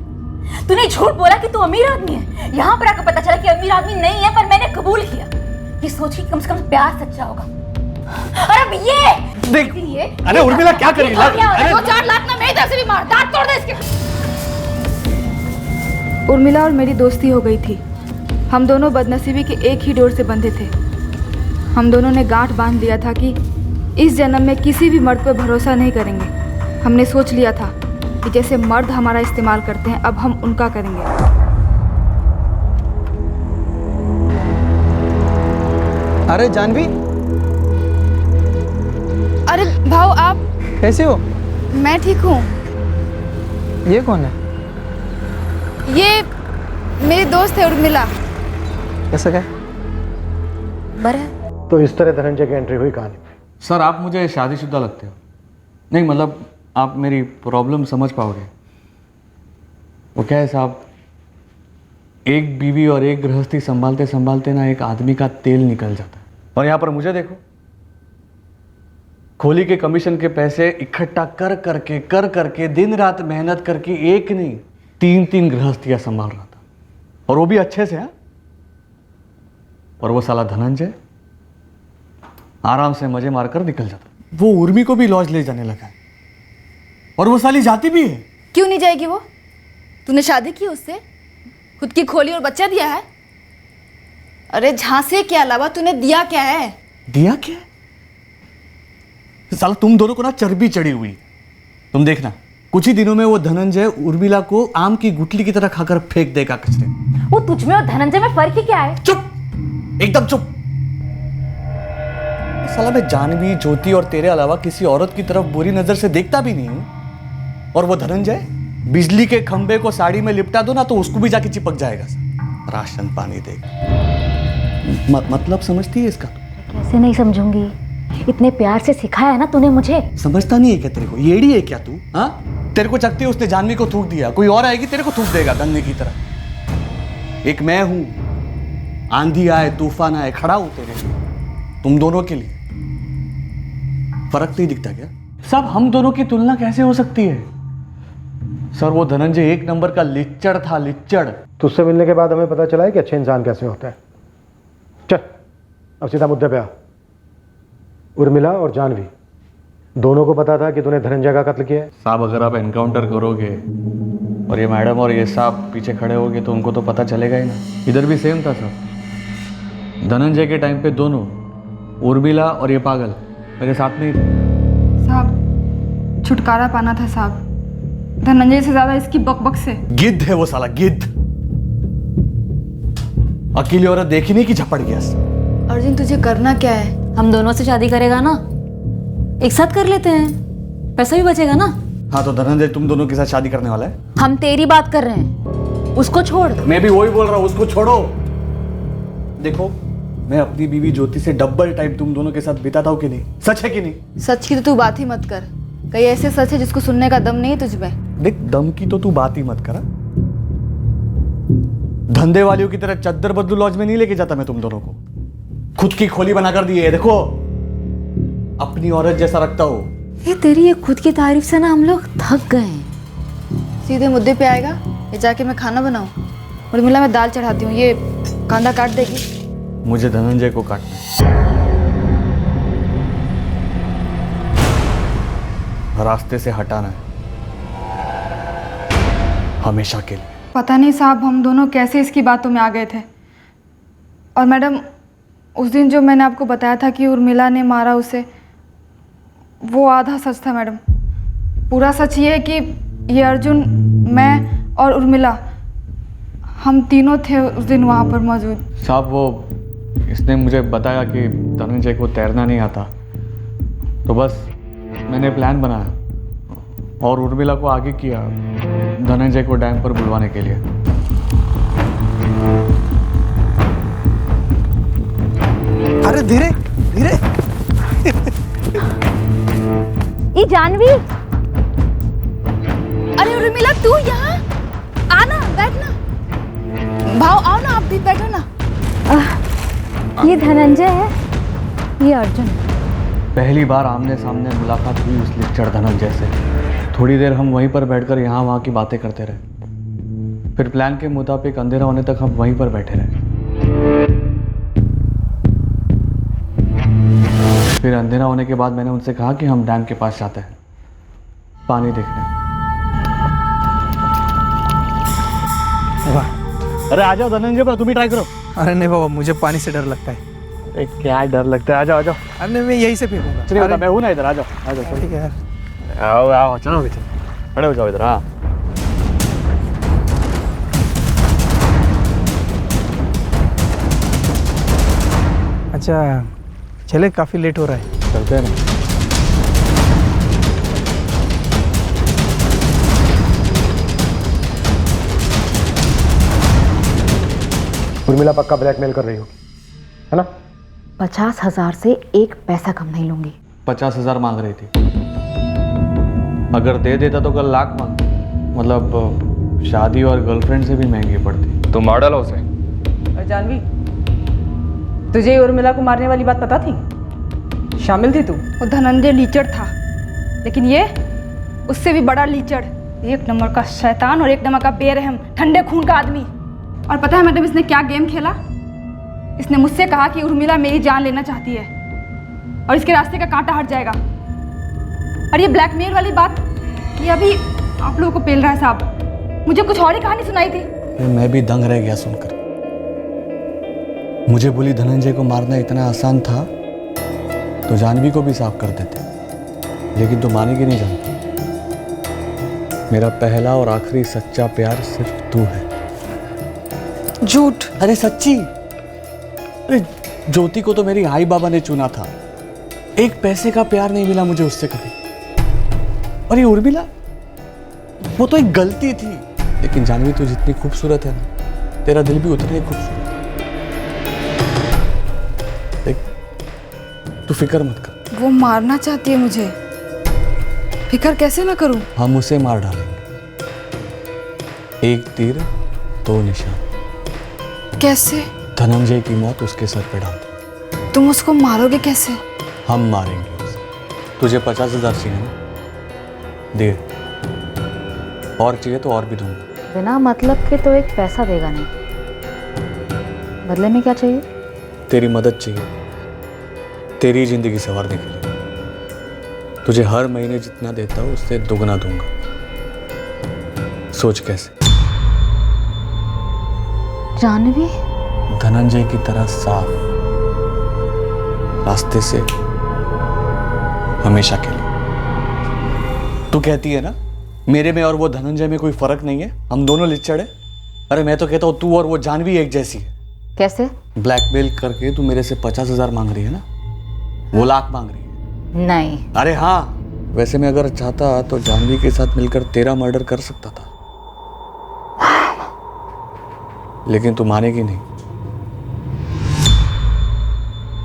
तूने झूठ बोला कि तू अमीर आदमी है। यहाँ पर आकर पता चला कि अमीर आदमी नहीं है, पर मैंने कबूल किया। ये सोच कि कम से कम प्यार सच्चा होगा। और अब ये देख, ये अरे उर्मिला क्या करेगी? अरे 2-4 लाख ना मेरी तरफ से भी मार, दांत तोड़ दे इसके। उर्मिला और मेरी दोस्ती हो गई थी। हम दोनों बदनसीबी के एक ही डोर से बंधे थे। हम दोनों ने गांठ बांध लिया था कि इस जन्म में किसी भी मर्द पर भरोसा नहीं करेंगे। हमने सोच लिया था कि जैसे मर्द हमारा इस्तेमाल करते हैं अब हम उनका करेंगे। अरे जानवी, अरे भाऊ आप कैसे हो? मैं ठीक हूँ। ये कौन है? ये मेरी दोस्त है उर्मिला। कैसा क्या? बरा। तो इस तरह धनंजय की एंट्री हुई कहानी। सर आप मुझे शादीशुदा लगते हो। नहीं मतलब आप मेरी प्रॉब्लम समझ पाओगे। वो क्या है साहब, एक बीवी और एक गृहस्थी संभालते संभालते ना एक आदमी का तेल निकल जाता है। और यहाँ पर मुझे देखो, खोली के कमीशन के पैसे इकट्ठा कर करके दिन रात मेहनत करके एक नहीं 3 गृहस्थियां संभाल रहा था, और वो भी अच्छे से। और वो साला धनंजय आराम से मजे मारकर निकल जाता। वो उर्मी को भी लॉज ले जाने लगा, और वो साली जाती भी है। क्यों नहीं जाएगी वो? तूने शादी की उससे, खुद की खोली और बच्चा दिया है। अरे झांसे के अलावा तूने दिया क्या है? दिया क्या? साला तुम दोनों को ना चर्बी चढ़ी हुई। तुम देखना कुछ ही दिनों में वो धनंजय उर्मिला को आम की गुठली की तरह खाकर फेंक देगा कचरे। वो तुझ में और धनंजय में फर्क ही क्या है? चुप, एकदम चुप। साला मैं जानवी, ज्योति और तेरे अलावा किसी औरत की तरफ बुरी नजर से देखता भी नहीं हूं। और वो धनंजय बिजली के खंबे को साड़ी में लिपटा दो ना तो उसको भी जाके चिपक जाएगा। राशन पानी देगा। मतलब समझती है इसका? कैसे नहीं समझूंगी, इतने प्यार से सिखाया है ना तूने मुझे। समझता नहीं है क्या तेरे को? येड़ी है क्या तू? हाँ, तेरे को चकती उसने जानवी को थूक दिया, कोई और आएगी तेरे को थूक देगा गन्ने की तरह। एक मैं हूं, आंधी आए तूफान आए खड़ा हूं तेरे तुम दोनों के लिए। फर्क नहीं दिखता क्या? सब हम दोनों की तुलना कैसे हो सकती है? सर वो धनंजय 1 नंबर का लिच्चड़ था, लिच्चड़। तुझसे मिलने के बाद हमें पता चला है कि अच्छे इंसान कैसे होता है। चल अब सीधा मुद्दे पे आ। उर्मिला और जानवी दोनों को पता था कि तूने धनंजय का कत्ल किया है? साहब अगर आप एनकाउंटर करोगे और ये मैडम और ये साहब पीछे खड़े होगे तो उनको तो पता चलेगा ही ना। इधर भी सेम था सब। धनंजय के टाइम पे दोनों, उर्मिला और ये पागल, मेरे साथ में ही थे। साहब छुटकारा पाना था साहब, धनंजय से ज्यादा इसकी बकबक से। गिद्ध है वो साला, गिद्ध। अकेली औरत देखी नहीं कि झपट गया। अर्जुन तुझे करना क्या है? हम दोनों से शादी करेगा ना, एक साथ कर लेते हैं, पैसा भी बचेगा ना। हाँ तो धनंजय तुम दोनों के साथ शादी करने वाला है? हम तेरी बात कर रहे हैं, उसको छोड़। मैं भी वही बोल रहा हूँ, उसको छोड़ो। देखो मैं अपनी बीवी ज्योति से डबल टाइम तुम दोनों के साथ बिताता हूँ कि नहीं? सच है कि नहीं? सच की तो तू बात ही मत कर, कई ऐसे सच है जिसको सुनने का दम नहीं तुझमें। देख दम की तो तू बात ही मत करा। धंधे वालियों की तरह चद्दर बदलू लॉज में नहीं लेके जाता मैं तुम दोनों को। खुद की खोली बनाकर दी है, देखो अपनी औरत जैसा रखता हो। ये तेरी ये खुद की तारीफ से ना हम लोग थक गए हैं। सीधे मुद्दे पे आएगा, ये जाके मैं खाना बनाऊं? उर्मिला मैं दाल चढ़ाती हूँ, ये कांदा काट देगी। मुझे धनंजय को काटना है, रास्ते से हटाना है हमेशा के लिए। पता नहीं साहब हम दोनों कैसे इसकी बातों में आ गए थे। और मैडम उस दिन जो मैंने आपको बताया था कि उर्मिला ने मारा उसे, वो आधा सच था मैडम। पूरा सच ये है कि ये अर्जुन, मैं और उर्मिला, हम तीनों थे उस दिन वहाँ पर मौजूद। साहब वो इसने मुझे बताया कि धनंजय को तैरना नहीं आता, तो बस मैंने प्लान बनाया और उर्मिला को आगे किया धनंजय को डैम पर बुलवाने के लिए। अरे धीरे धीरे। ये जानवी, अरे उर्मिला तू यहाँ आना, बैठना। भाव आओ ना, आप भी बैठो ना। ये धनंजय है, ये अर्जुन। पहली बार आमने सामने मुलाकात हुई उस लिच्चड़ धनंजय से। थोड़ी देर हम वहीं पर बैठकर यहाँ वहाँ की बातें करते रहे। फिर प्लान के मुताबिक अंधेरा होने तक हम वहीं पर बैठे रहे। फिर अंधेरा होने के बाद मैंने उनसे कहा कि हम डैम के पास जाते हैं पानी देखने। अरे आ जाओ धनंजय पर, तुम ही ट्राई करो। अरे नहीं बाबा, मुझे पानी से डर लगता है। अरे क्या डर लगता है, आ जाओ आ जाओ। अरे मैं यहीं से फेंकूंगा। चलिए मैं हूँ ना इधर, आ जाओ आ जाओ। ठीक है यार, आओ आओ, चलो पीछे खड़े हो जाओ इधर। हाँ अच्छा चले, काफ़ी लेट हो रहा है, चलते हैं ना। उर्मिला पक्का ब्लैकमेल कर रही हो, है ना? 50,000 से एक पैसा कम नहीं लूंगी। 50,000 मांग रही थी, अगर दे देता तो कल लाख मांग, मतलब शादी और गर्लफ्रेंड से भी महंगी पड़ती। तो मार डालो उसे। और जानवी, तुझे उर्मिला को मारने वाली बात पता थी? शामिल थी तू? वो धनंजय लीचड़ था, लेकिन ये उससे भी बड़ा लीचड़, एक नंबर का शैतान और एक नंबर का बेरहम ठंडे खून का आदमी। और पता है मैडम इसने क्या गेम खेला? इसने मुझसे कहा कि उर्मिला मेरी जान लेना चाहती है और इसके रास्ते का कांटा हट जाएगा। और ये ब्लैकमेल वाली बात, ये अभी आप लोगों को पेल रहा है साहब। मुझे कुछ और ही कहानी सुनाई थी। मैं भी दंग रह गया सुनकर। मुझे बोली धनंजय को मारना इतना आसान था तो जानवी को भी साफ कर देते, लेकिन तो मानेगी नहीं जानती। मेरा पहला और आखिरी सच्चा प्यार सिर्फ तू है। झूठ। अरे सच्ची। अरे ज्योति को तो मेरी आई बाबा ने चुना था, एक पैसे का प्यार नहीं मिला मुझे उससे कभी। और ये उर्मिला, वो तो एक गलती थी, लेकिन जानवी तू जितनी खूबसूरत है ना, तेरा दिल भी उतना ही खूबसूरत। देख तू फिक्र मत कर। वो मारना चाहती है मुझे, फिक्र कैसे ना करूं? हम उसे मार डालेंगे, एक तीर दो निशान। कैसे? धनंजय की मौत उसके सर पे डाल दे। तुम उसको मारोगे कैसे? हम मारेंगे उसे। तुझे 50,000 चाहिए ना? दे, और चाहिए तो और भी दूंगा। बिना मतलब के तो एक पैसा देगा नहीं, बदले में क्या चाहिए? तेरी मदद चाहिए, तेरी जिंदगी संवारने के लिए। तुझे हर महीने जितना देता हूँ उससे दुगना दूंगा। सोच कैसे। जानवी? धनंजय की तरह साफ रास्ते से हमेशा के लिए। तू कहती है ना मेरे में और वो धनंजय में कोई फर्क नहीं है, हम दोनों लिच्चड़ है। अरे मैं तो कहता हूँ तू और वो जानवी एक जैसी है। कैसे? ब्लैकमेल करके तू मेरे से 50,000 मांग रही है ना, वो लाख मांग रही है। नहीं। अरे हाँ, वैसे मैं अगर चाहता तो जानवी के साथ मिलकर तेरा मर्डर कर सकता था, लेकिन तू मानेगी नहीं।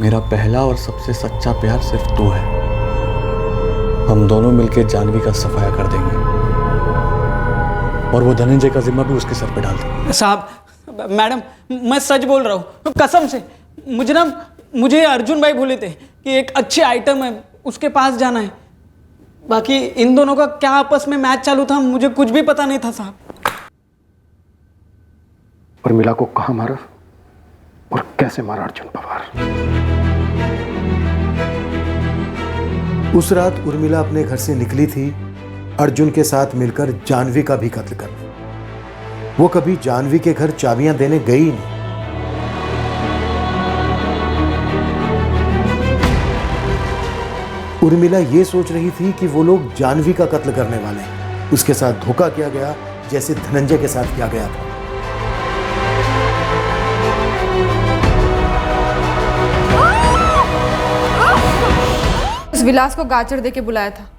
मेरा पहला और सबसे सच्चा प्यार सिर्फ तू है। हम दोनों मिलकर जानवी का सफाया कर देंगे और वो धनंजय का जिम्मा भी उसके सर पे डाल देंगे। साहब, मैडम, मैं सच बोल रहा हूँ कसम से। मुझे अर्जुन भाई बोले थे कि एक अच्छी आइटम है, उसके पास जाना है। बाकी इन दोनों का क्या आपस में मैच चालू था मुझे कुछ भी पता नहीं था साहब। उर्मिला को कहाँ मारा और कैसे मारा अर्जुन पवार? उस रात उर्मिला अपने घर से निकली थी अर्जुन के साथ मिलकर जानवी का भी कत्ल करने। वो कभी जानवी के घर चाबियां देने गई ही नहीं। उर्मिला ये सोच रही थी कि वो लोग जानवी का कत्ल करने वाले हैं। उसके साथ धोखा किया गया जैसे धनंजय के साथ किया गया था। उस विलास को गाजर दे के बुलाया था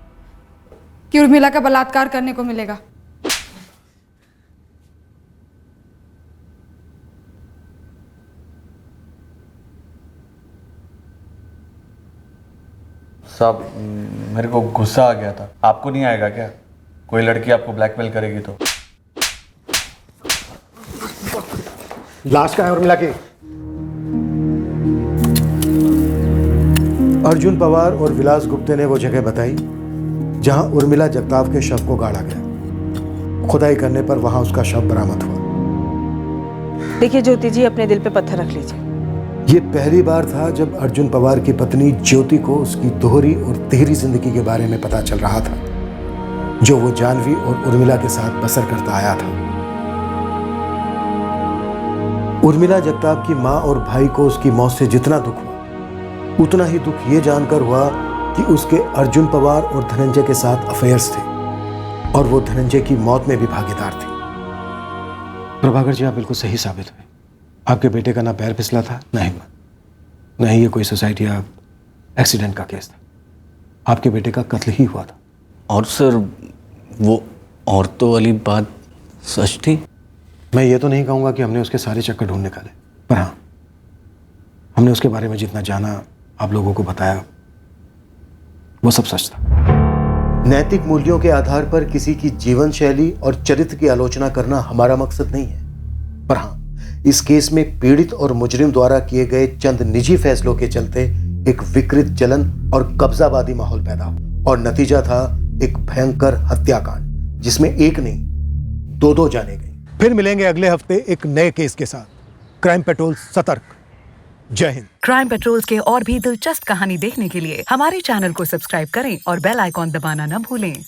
कि उर्मिला का बलात्कार करने को मिलेगा। साहब, मेरे को गुस्सा आ गया था। आपको नहीं आएगा क्या? कोई लड़की आपको ब्लैकमेल करेगी तो? लाश कहाँ है उर्मिला की? अर्जुन पवार और विलास गुप्ते ने वो जगह बताई जहां उर्मिला जगताप के शव को गाड़ा गया। खुदाई करने पर वहां उसका शव बरामद हुआ। देखिए ज्योति जी, अपने दिल पे पत्थर रख लीजिए। ये पहली बार था जब अर्जुन पवार की पत्नी ज्योति को उसकी दोहरी और तिहरी जिंदगी के बारे में पता चल रहा था, जो वो जानवी और उर्मिला के साथ बसर करता आया था। उर्मिला जगताप की मां और भाई को उसकी मौत से जितना दुख हुआ, उतना ही दुख ये जानकर हुआ कि उसके अर्जुन पवार और धनंजय के साथ अफेयर्स थे और वो धनंजय की मौत में भी भागीदार थी। प्रभाकर जी, आप बिल्कुल सही साबित हुए। आपके बेटे का ना पैर फिसला था ना हिम्मत, ना ही ये कोई सुसाइड या एक्सीडेंट का केस था। आपके बेटे का कत्ल ही हुआ था। और सर, वो औरतों वाली बात सच थी? मैं ये तो नहीं कहूँगा कि हमने उसके सारे चक्कर ढूंढ निकाले, पर हाँ, हमने उसके बारे में जितना जाना, आप लोगों को बताया, वो सब सच था। नैतिक मूल्यों के आधार पर किसी की जीवन शैली और चरित्र की आलोचना करना हमारा मकसद नहीं है, पर हाँ, इस केस में पीड़ित और मुजरिम द्वारा किए गए चंद निजी फैसलों के चलते एक विकृत जलन और कब्जावादी माहौल पैदा हुआ और नतीजा था एक भयंकर हत्याकांड जिसमें एक नहीं 2 जाने गए। फिर मिलेंगे अगले हफ्ते एक नए केस के साथ। क्राइम पेट्रोल सतर्क। जय हिंद। क्राइम पेट्रोल्स के और भी दिलचस्प कहानी देखने के लिए हमारे चैनल को सब्सक्राइब करें और बेल आइकॉन दबाना न भूलें।